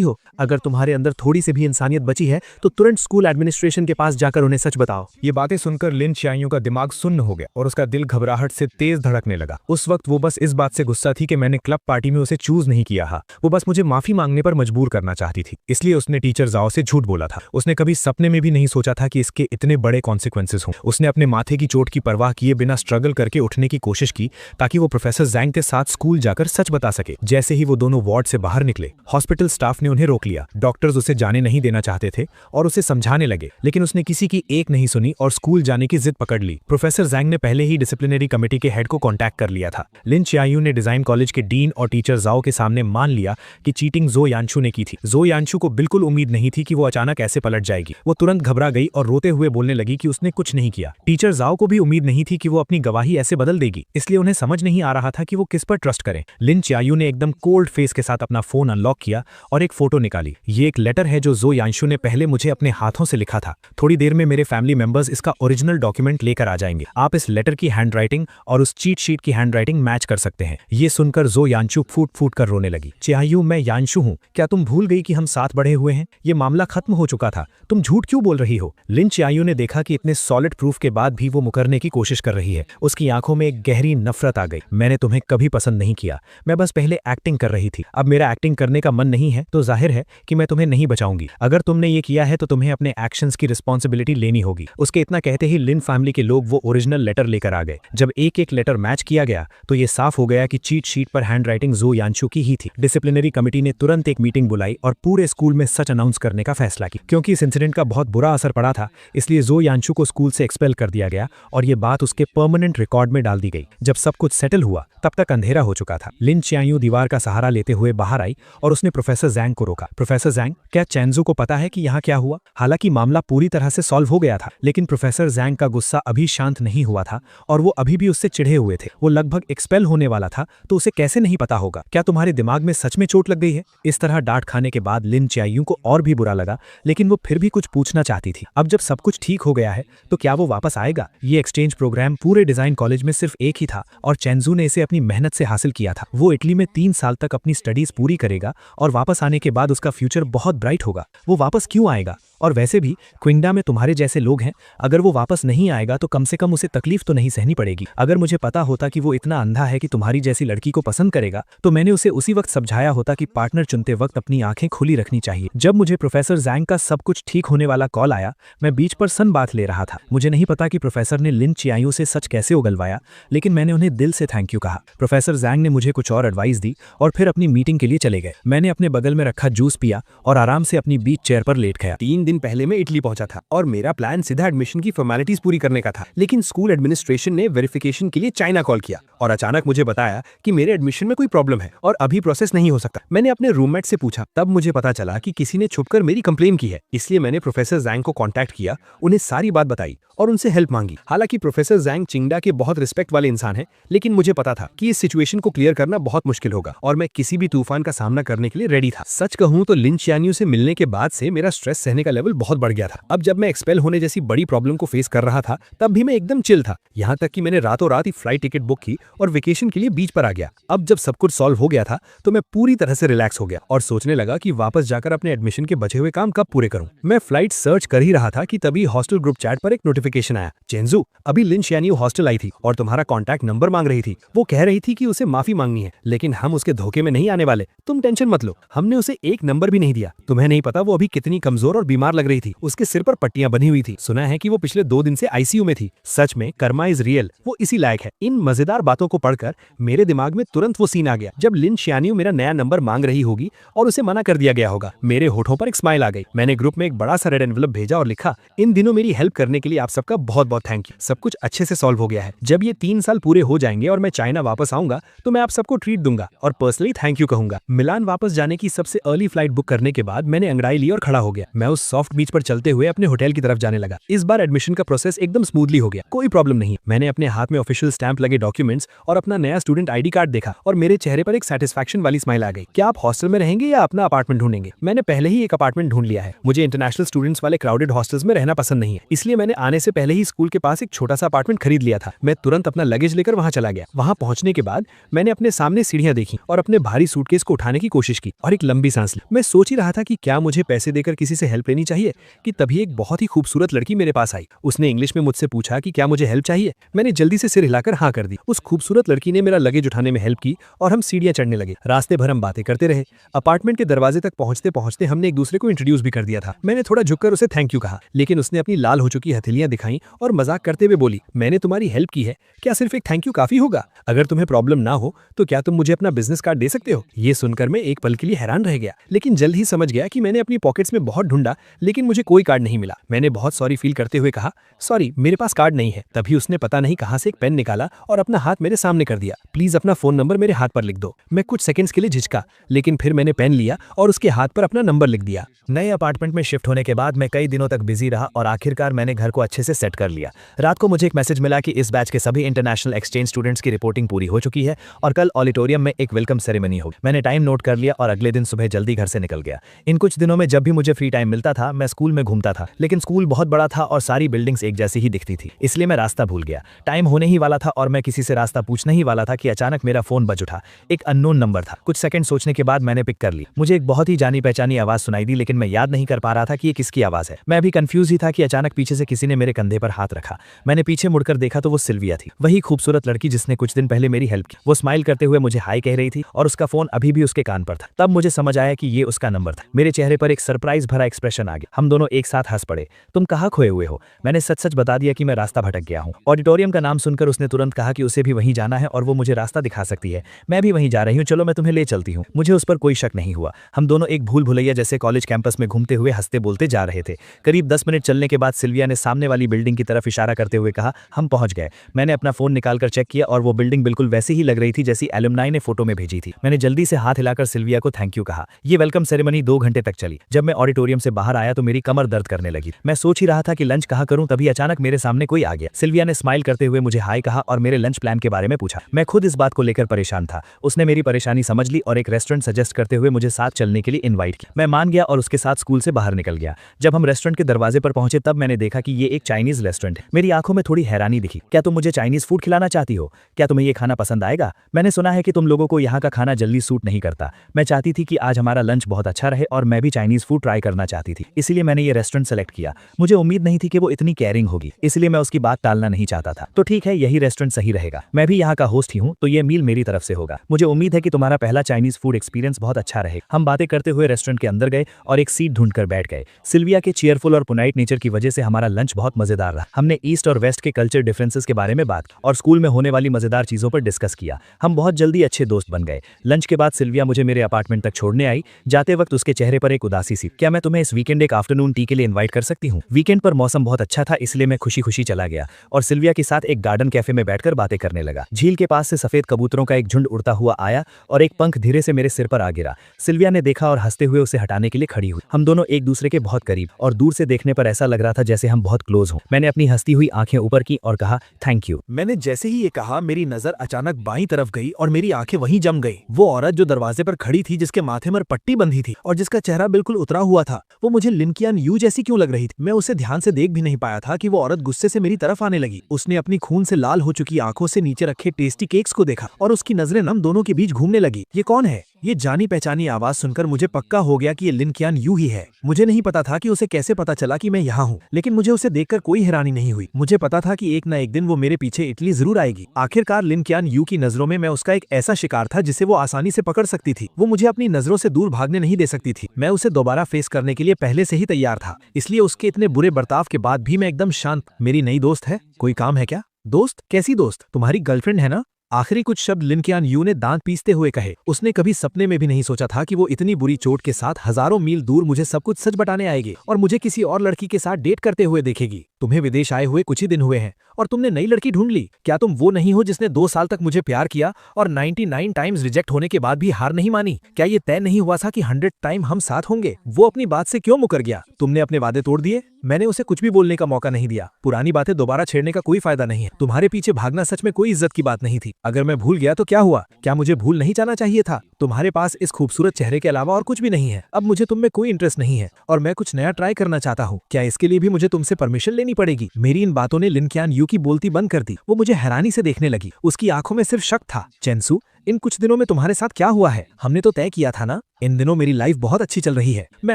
हो? अगर तुम्हारे अंदर थोड़ी सी भी इंसानियत बची है तो तुरंत स्कूल एडमिनिस्ट्रेशन के पास जाकर उन्हें सच बताओ। ये बातें सुनकर लिन चियांग का दिमाग सुन्न हो गया और उसका दिल घबराहट से तेज धड़कने लगा। उस वक्त वो बस इस बात से गुस्सा थी कि मैंने क्लब पार्टी में उसे चूज नहीं किया था। वो बस मुझे माफी मांगने पर मजबूर करना चाहती थी, इसलिए उसने टीचर जाओ से झूठ बोला था। उसने कभी सपने में भी नहीं सोचा था कि इसके इतने बड़े कॉन्सिक्वेंसेस हों। उसने अपने माथे की चोट की परवाह किए बिना स्ट्रगल करके उठने की कोशिश की ताकि वो प्रोफेसर जैंग के साथ स्कूल जाकर सच बता सके। जैसे ही वो दोनों वार्ड से बाहर निकले, हॉस्पिटल स्टाफ ने उन्हें रोक लिया। डॉक्टर्स उसे जाने नहीं देना चाहते थे और उसे समझाने लगे, लेकिन उसने किसी की एक नहीं सुनी और स्कूल जाने की जिद पकड़ ली। प्रोफेसर जैंग ने पहले ही डिसिप्लिनरी कमेटी के हेड को कांटेक्ट कर लिया था। लिन चियांग ने डिजाइन कॉलेज के डीन और टीचर जाओ के सामने मान लिया कि चीटिंग जो यानशु ने की थी। जो यानशु को बिल्कुल उम्मीद नहीं थी कि वो अचानक ऐसे पलट जाएगी। वो तुरंत घबरा गई और रोते हुए बोलने लगी कि उसने कुछ नहीं किया। टीचर जाओ को भी उम्मीद नहीं थी कि वो अपनी गवाही ऐसे बदल देगी, इसलिए उन्हें समझ नहीं आ रहा था कि वो किस पर ट्रस्ट करें। लिन चियांग ने एकदम कोल्ड फेस के साथ अपना फोन अनलॉक किया और एक फोटो निकाली। ये एक लेटर है जो यानशु ने पहले मुझे अपने हाथों से लिखा था। थोड़ी देर में मेरे फैमिली मेंबर्स इसका ओरिजिनल डॉक्यूमेंट लेकर आ जाएंगे। आप इस लेटर की हैंडराइटिंग और उस चीट शीट की हैंडराइटिंग मैच कर सकते हैं। ये सुनकर जो यानशु फूट फूट कर रोने लगी। चियांग, मैं यानशु हूं, क्या तुम भूल गई कि हम साथ बढ़े हुए हैं? ये मामला खत्म हो चुका था, तुम झूठ क्यों बोल रही हो? लिन चियांग ने देखा कि इतने सॉलिड प्रूफ के बाद भी वो मुकरने की कोशिश कर रही है। उसकी आंखों में एक गहरी नफरत आ गई। मैंने तुम्हें कभी पसंद नहीं किया, मैं बस पहले एक्टिंग कर रही थी। अब मेरा एक्टिंग करने का मन नहीं है तो जाहिर है कि मैं तुम्हें नहीं बचाऊंगी। अगर तुमने ये किया है तो तुम्हें अपने एक्शंस की रिस्पॉन्सिबिलिटी लेनी होगी। उसके इतना कहते ही लिन फैमिली के लोग वो ओरिजिनल लेटर लेकर आ गए। जब एक एक लेटर मैच किया गया तो ये साफ हो गया कि चीट शीट पर हैंडराइटिंग जो यानशु की ही थी। डिसिप्लिनरी कमेटी ने तुरंत एक मीटिंग बुलाई और पूरे स्कूल में सच अनाउंस करने का फैसला किया। क्योंकि इस इंसिडेंट का बहुत बुरा असर पड़ा था, इसलिए जो यानशु को स्कूल से एक्सपेल कर दिया गया और ये बात उसके परमानेंट रिकॉर्ड में डाल दी गई। जब सब कुछ सेटल हुआ तब तक अंधेरा हो चुका था। लिन चियांग दीवार का सहारा लेते हुए बाहर आई और उसने प्रोफेसर जैंग को रोका। प्रोफेसर जैंग, क्या चैनजू को पता है कि यहाँ क्या हुआ? हालांकि मामला पूरी तरह से सॉल्व हो गया था, लेकिन प्रोफेसर जैंग का गुस्सा अभी शांत नहीं हुआ था और वो अभी भी उससे चिढ़े हुए थे। वो लगभग एक्सपेल होने वाला था, तो उसे कैसे नहीं पता होगा? क्या तुम्हारे दिमाग में सच में चोट लग गई है? इस तरह डांट खाने के बाद लिन चियांग को और भी बुरा लगा, लेकिन वो फिर भी कुछ पूछना चाहती थी। अब जब सब कुछ ठीक हो गया है तो क्या वो वापस आएगा? ये एक्सचेंज प्रोग्राम पूरे डिजाइन कॉलेज में सिर्फ एक ही था और चैनजू ने इसे अपनी मेहनत से हासिल किया था। वो इटली में 3 साल तक अपनी स्टडीज पूरी करेगा और वापस आने के बाद उसका फ्यूचर बहुत ब्राइट होगा। वो वापस क्यों आएगा? और वैसे भी क्विंगडा में तुम्हारे जैसे लोग हैं, अगर वो वापस नहीं आएगा तो कम से कम उसे तकलीफ तो नहीं सहनी पड़ेगी। अगर मुझे पता होता कि वो इतना अंधा है कि तुम्हारी जैसी लड़की को पसंद करेगा तो मैंने उसे उसी वक्त समझाया होता कि पार्टनर चुनते वक्त अपनी आंखें खुली रखनी चाहिए। जब मुझे प्रोफेसर जैंग का सब कुछ ठीक होने वाला कॉल आया, मैं बीच पर सन बात ले रहा था। मुझे नहीं पता कि प्रोफेसर ने लिन चियांग से सच कैसे उगलवाया, लेकिन मैंने उन्हें दिल से थैंक यू कहा। प्रोफेसर जैंग ने मुझे कुछ और एडवाइस दी और फिर अपनी मीटिंग के लिए चले गए। मैंने अपने बगल में रखा जूस पिया और आराम से अपनी बीच चेयर पर लेट गया। 3 दिन पहले मैं इटली पहुंचा था और मेरा प्लान सीधा एडमिशन की फॉर्मेलिटीज पूरी करने का था, लेकिन स्कूल एडमिनिस्ट्रेशन ने वेरिफिकेशन के लिए चाइना कॉल किया और अचानक मुझे बताया कि मेरे एडमिशन में कोई प्रॉब्लम है और अभी प्रोसेस नहीं हो सकता। मैंने अपने रूममेट से पूछा, तब मुझे पता चला कि किसी ने छुपकर मेरी कंप्लेन की है। इसलिए मैंने प्रोफेसर जैंग को कांटेक्ट किया, उन्हें सारी बात बताई और उनसे हेल्प मांगी। हालांकि प्रोफेसर जैंग चिंगडा के बहुत रिस्पेक्ट वाले इंसान हैं, लेकिन मुझे पता था कि इस सिचुएशन को क्लियर करना बहुत मुश्किल होगा और मैं किसी भी तूफान का सामना करने के लिए रेडी था। सच कहूं तो लिन चियांग से मिलने के बाद से मेरा स्ट्रेस सहने का लेवल बहुत बढ़ गया था। अब जब मैं एक्सपेल होने जैसी बड़ी प्रॉब्लम को फेस कर रहा था तब भी मैं एकदम चिल था, यहाँ तक कि मैंने रातों रात ही फ्लाइट टिकट बुक की और वेकेशन के लिए बीच पर आ गया। अब जब सब कुछ सॉल्व हो गया था तो मैं पूरी तरह से रिलैक्स हो गया और सोचने लगा कि वापस जाकर अपने एडमिशन के बचे हुए काम कब पूरे करूं। मैं फ्लाइट सर्च कर ही रहा था कि तभी हॉस्टल ग्रुप चैट पर एक नोटिफिकेशन आया, चेंजू अभी लिन चियांग हॉस्टल आई थी और तुम्हारा कॉन्टैक्ट नंबर मांग रही थी। वो कह रही थी कि उसे माफी मांगनी है, लेकिन हम उसके धोखे में नहीं आने वाले, तुम टेंशन मत लो। हमने उसे एक नंबर भी नहीं दिया। तुम्हें नहीं पता वो अभी कितनी कमजोर और बीमार लग रही थी, उसके सिर पर पट्टियां बनी हुई थी। सुना है कि वो पिछले 2 दिन से आईसीयू में थी। सच में कर्मा इज रियल, वो इसी लायक है। इन मजेदार बातों को पढ़कर मेरे दिमाग में तुरंत वो सीन आ गया जब लिन चियांग मेरा नया नंबर मांग रही होगी और उसे मना कर दिया गया होगा। मेरे होठों पर एक स्माइल आ गई। मैंने ग्रुप में एक बड़ा सा रेड एनवेलप भेजा और लिखा, इन दिनों मेरी हेल्प करने के लिए आप सबका बहुत बहुत थैंक यू। सब कुछ अच्छे से सॉल्व हो गया है। जब ये 3 साल पूरे हो जाएंगे और मैं चाइना वापस आऊंगा तो मैं आप सबको ट्रीट दूंगा और पर्सनली थैंक यू कहूंगा। मिलान वापस जाने की सबसे अर्ली फ्लाइट बुक करने के बाद मैंने अंगड़ाई ली और खड़ा हो गया। मैं उस सॉफ्ट बीच पर चलते हुए अपने होटल की तरफ जाने लगा। इस बार एडमिशन का प्रोसेस एकदम स्मूथली हो गया, कोई प्रॉब्लम नहीं। मैंने अपने हाथ में ऑफिशियल स्टैंप लगे डॉक्यूमेंट्स और अपना नया स्टूडेंट आईडी कार्ड देखा और मेरे चेहरे पर एक सेटिस्फैक्शन वाली स्माइल आ गई। क्या आप हॉस्टल में रहेंगे या अपना अपार्टमेंट ढूंढेंगे? मैंने पहले ही एक अपार्टमेंट ढूंढ लिया है। मुझे इंटरनेशनल स्टूडेंट्स वाले क्राउडेड हॉस्टल्स में रहना पसंद नहीं है, इसलिए मैंने आने से पहले ही स्कूल के पास एक छोटा सा अपार्टमेंट खरीद लिया था। मैं तुरंत अपना लगेज लेकर वहां चला गया। वहां पहुंचने के बाद मैंने अपने सामने सीढ़ियां देखी और अपने भारी सूटकेस को उठाने की कोशिश की और एक लंबी सांस ली। मैं सोच ही रहा था कि क्या मुझे पैसे देकर किसी से हेल्प लेनी चाहिए कि तभी एक बहुत ही खूबसूरत लड़की मेरे पास आई। उसने इंग्लिश में मुझसे पूछा कि क्या मुझे हेल्प चाहिए। मैंने जल्दी से सिर हिलाकर हाँ कर दी। उस खूबसूरत लड़की ने मेरा लगेज उठाने में हेल्प की और हम सीढ़ियां चढ़ने लगे। रास्ते भर हम बातें करते रहे। अपार्टमेंट के दरवाजे तक पहुंचते पहुंचते हमने एक दूसरे को इंट्रोड्यूस भी कर दिया था। मैंने थोड़ा झुककर उसे थैंक यू कहा, लेकिन उसने अपनी लाल हो चुकी हथेलियां दिखाई और मजाक करते हुए बोली, मैंने तुम्हारी हेल्प की है, क्या सिर्फ एक थैंक यू काफी होगा? अगर तुम्हें प्रॉब्लम ना हो तो क्या तुम मुझे अपना बिजनेस कार्ड दे सकते हो? ये सुनकर मैं एक पल के लिए हैरान रह गया, लेकिन जल्द ही समझ गया कि मैंने अपनी पॉकेट्स में बहुत ढूंढा लेकिन मुझे कोई कार्ड नहीं मिला। मैंने बहुत सॉरी फील करते हुए कहा, सॉरी मेरे पास कार्ड नहीं है। तभी उसने पता नहीं कहां से एक पेन निकाला और अपना हाथ मेरे सामने कर दिया। प्लीज अपना फोन नंबर मेरे हाथ पर लिख दो। मैं कुछ सेकंड्स के लिए झिझका, लेकिन फिर मैंने पेन लिया और उसके हाथ पर अपना नंबर लिख दिया। नए अपार्टमेंट में शिफ्ट होने के बाद मैं कई दिनों तक बिजी रहा और आखिरकार मैंने घर को अच्छे से सेट कर लिया। रात को मुझे एक मैसेज मिला कि इस बैच के सभी इंटरनेशनल एक्सचेंज स्टूडेंट्स की रिपोर्टिंग पूरी हो चुकी है और कल ऑडिटोरियम में एक वेलकम सेरेमनी होगी। मैंने टाइम नोट कर लिया और अगले दिन सुबह जल्दी घर से निकल गया। इन कुछ दिनों में जब भी मुझे फ्री टाइम मिलता था मैं स्कूल में घूमता था, लेकिन स्कूल बहुत बड़ा था और सारी बिल्डिंग्स एक जैसी ही दिखती थी, इसलिए मैं रास्ता भूल गया। टाइम होने ही वाला था और मैं किसी से रास्ता पूछने ही वाला था कि अचानक मेरा फोन बज उठा। एक अननोन नंबर था। कुछ सेकंड सोचने के बाद मैंने पिक कर ली। मुझे एक बहुत ही जानी पहचानी आवाज सुनाई दी, लेकिन मैं याद नहीं कर पा रहा था कि ये किसकी आवाज है। मैं अभी कंफ्यूज ही था कि अचानक पीछे से किसी ने मेरे कंधे पर हाथ रखा। मैंने पीछे मुड़कर देखा तो वो सिल्विया थी, वही खूबसूरत लड़की जिसने कुछ दिन पहले मेरी हेल्प की। वो स्माइल करते हुए मुझे हाय कह रही थी और उसका फोन अभी भी उसके कान पर था। तब मुझे समझ आया कि ये उसका नंबर था। मेरे चेहरे पर एक सरप्राइज भरा एक्सप्रेशन आ गया। हम दोनों एक साथ हंस पड़े। तुम कहाँ खोए हुए हो? मैंने सच सच बता दिया कि मैं रास्ता भटक गया हूँ। ऑडिटोरियम का नाम सुनकर उसने तुरंत कहा कि उसे भी वहीं जाना है और वो मुझे रास्ता दिखा सकती है। मैं भी वहीं जा रही हूँ, चलो मैं तुम्हें ले चलती हूँ। मुझे उस पर कोई शक नहीं हुआ। हम दोनों एक भूल भुलैया जैसे कॉलेज कैंपस में घूमते हुए हंसते बोलते जा रहे थे। करीब 10 मिनट चलने के बाद सिल्विया ने सामने वाली बिल्डिंग की तरफ इशारा करते हुए कहा, हम पहुंच गए। मैंने अपना फोन निकालकर चेक किया और वो बिल्डिंग बिल्कुल वैसी ही लग रही थी जैसी एलुमनाई ने फोटो में भेजी थी। मैंने जल्दी से हाथ हिलाकर सिल्विया को थैंक यू कहा। ये वेलकम सेरेमनी 2 घंटे तक चली। जब मैं ऑडिटोरियम से बाहर आया तो मेरी कमर दर्द करने लगी। मैं सोच ही रहा था कि लंच कहाँ करूं, तभी अचानक मेरे सामने कोई आ गया। सिल्विया ने स्माइल करते हुए मुझे हाय कहा और मेरे लंच प्लान के बारे में पूछा। मैं खुद इस बात को लेकर परेशान था। उसने मेरी परेशानी समझ ली और एक रेस्टोरेंट सजेस्ट करते हुए मुझे साथ चलने के लिए इनवाइट किया। मैं मान गया और उसके साथ स्कूल से बाहर निकल गया। जब हम रेस्टोरेंट के दरवाजे पर पहुंचे तब मैंने देखा कि ये एक चाइनीज रेस्टोरेंट है। मेरी आंखों में थोड़ी हैरानी दिखी। क्या तुम मुझे चाइनीज फूड खिलाना चाहती हो? क्या तुम्हें ये खाना पसंद आएगा? मैंने सुना है कि तुम लोगों को यहाँ का खाना जल्दी सूट नहीं करता। मैं चाहती थी कि आज हमारा लंच बहुत अच्छा रहे और मैं भी चाइनीज फूड ट्राई करना चाहती थी, इसलिए मैंने ये रेस्टोरेंट सेलेक्ट किया। मुझे उम्मीद नहीं थी कि वो इतनी केयरिंग होगी, इसलिए मैं उसकी बात टालना नहीं चाहता था। तो ठीक है, यही रेस्टोरेंट सही रहेगा। मैं भी यहाँ का होस्ट ही हूँ, तो ये मील मेरी तरफ से होगा। मुझे उम्मीद है कि तुम्हारा पहला चाइनीज फूड एक्सपीरियंस बहुत अच्छा रहे। हम बातें करते हुए रेस्टोरेंट के अंदर गए और एक सीट ढूंढकर बैठ गए। सिल्विया के चीयरफुल और पुनाइट नेचर की वजह से हमारा लंच बहुत मजेदार रहा। हमने ईस्ट और वेस्ट के कल्चर डिफरेंसेस के बारे में बात और स्कूल में होने वाली मजेदार चीजों पर डिस्कस किया। हम बहुत जल्दी अच्छे दोस्त बन गए। लंच के बाद सिल्विया मुझे मेरे अपार्टमेंट तक छोड़ने आई। जाते वक्त उसके चेहरे पर एक उदासी सी। क्या मैं तुम्हें इस वीकेंड एक आफ्टरनून टी के लिए इनवाइट कर सकती हूँ? वीकेंड पर मौसम बहुत अच्छा था, इसलिए मैं खुशी खुशी चला गया और सिल्विया के साथ एक गार्डन कैफे में बैठकर बातें करने लगा। झील के पास से सफेद कबूतरों का एक झुंड उड़ता हुआ आया और एक पंख धीरे से मेरे सिर पर आ गिरा। सिल्विया ने देखा और हंसते हुए उसे हटाने के लिए खड़ी हुई। हम दोनों एक दूसरे के बहुत करीब और दूर से देखने पर ऐसा लग रहा था जैसे हम बहुत क्लोज हों। मैंने अपनी हंसती हुई आंखें ऊपर की और कहा, थैंक यू। मैंने जैसे ही ये कहा मेरी नजर अचानक बाईं तरफ गई और मेरी आंखें वहीं जम गई। वो औरत जो दरवाजे पर खड़ी थी, जिसके माथे पर पट्टी बंधी थी और जिसका चेहरा बिल्कुल उतरा हुआ था, वो मुझे लिन कियान यू जैसी क्यों लग रही थी? मैं उसे ध्यान से देख भी नहीं पाया था कि वो औरत गुस्से से मेरी तरफ आने लगी। उसने अपनी खून से लाल हो चुकी आंखों से नीचे रखे टेस्टी केक्स को देखा और उसकी नजरें हम दोनों के बीच घूमने लगी। ये कौन है? ये जानी पहचानी आवाज सुनकर मुझे पक्का हो गया कि ये लिन कियान यू ही है। मुझे नहीं पता था कि उसे कैसे पता चला कि मैं यहाँ हूँ, लेकिन मुझे उसे देखकर कोई हैरानी नहीं हुई। मुझे पता था कि एक न एक दिन वो मेरे पीछे इटली जरूर आएगी। आखिरकार लिन कियान यू की नजरों में मैं उसका एक ऐसा शिकार था जिसे वो आसानी से पकड़ सकती थी। वो मुझे अपनी नजरों से दूर भागने नहीं दे सकती थी। मैं उसे दोबारा फेस करने के लिए पहले से ही तैयार था, इसलिए उसके इतने बुरे बर्ताव के बाद भी मैं एकदम शांत। मेरी नई दोस्त है, कोई काम है क्या? दोस्त? कैसी दोस्त? तुम्हारी गर्लफ्रेंड है ना? आखिरी कुछ शब्द लिन क्यान यू ने दांत पीसते हुए कहे। उसने कभी सपने में भी नहीं सोचा था कि वो इतनी बुरी चोट के साथ हजारों मील दूर मुझे सब कुछ सच बताने आएगी और मुझे किसी और लड़की के साथ डेट करते हुए देखेगी। तुम्हें विदेश आए हुए कुछ ही दिन हुए हैं और तुमने नई लड़की ढूंढ ली। क्या तुम वो नहीं हो जिसने 2 साल तक मुझे प्यार किया और 99 टाइम्स रिजेक्ट होने के बाद भी हार नहीं मानी? क्या ये तय नहीं हुआ था कि 100 टाइम हम साथ होंगे? वो अपनी बात से क्यों मुकर गया? तुमने अपने वादे तोड़ दिए। मैंने उसे कुछ भी बोलने का मौका नहीं दिया। पुरानी बातें दोबारा छेड़ने का कोई फायदा नहीं है। तुम्हारे पीछे भागना सच में कोई इज्जत की बात नहीं थी। अगर मैं भूल गया तो क्या हुआ? क्या मुझे भूल नहीं जाना चाहिए था? तुम्हारे पास इस खूबसूरत चेहरे के अलावा और कुछ भी नहीं है। अब मुझे तुम में कोई इंटरेस्ट नहीं है और मैं कुछ नया ट्राई करना चाहता हूँ। क्या इसके लिए भी मुझे तुमसे परमिशन लेनी पड़ेगी? मेरी इन बातों ने लिन क्यान यू की बोलती बंद कर दी। वो मुझे हैरानी से देखने लगी। उसकी आंखों में सिर्फ शक था। चेंसू, इन कुछ दिनों में तुम्हारे साथ क्या हुआ है? हमने तो तय किया था ना। इन दिनों मेरी लाइफ बहुत अच्छी चल रही है। मैं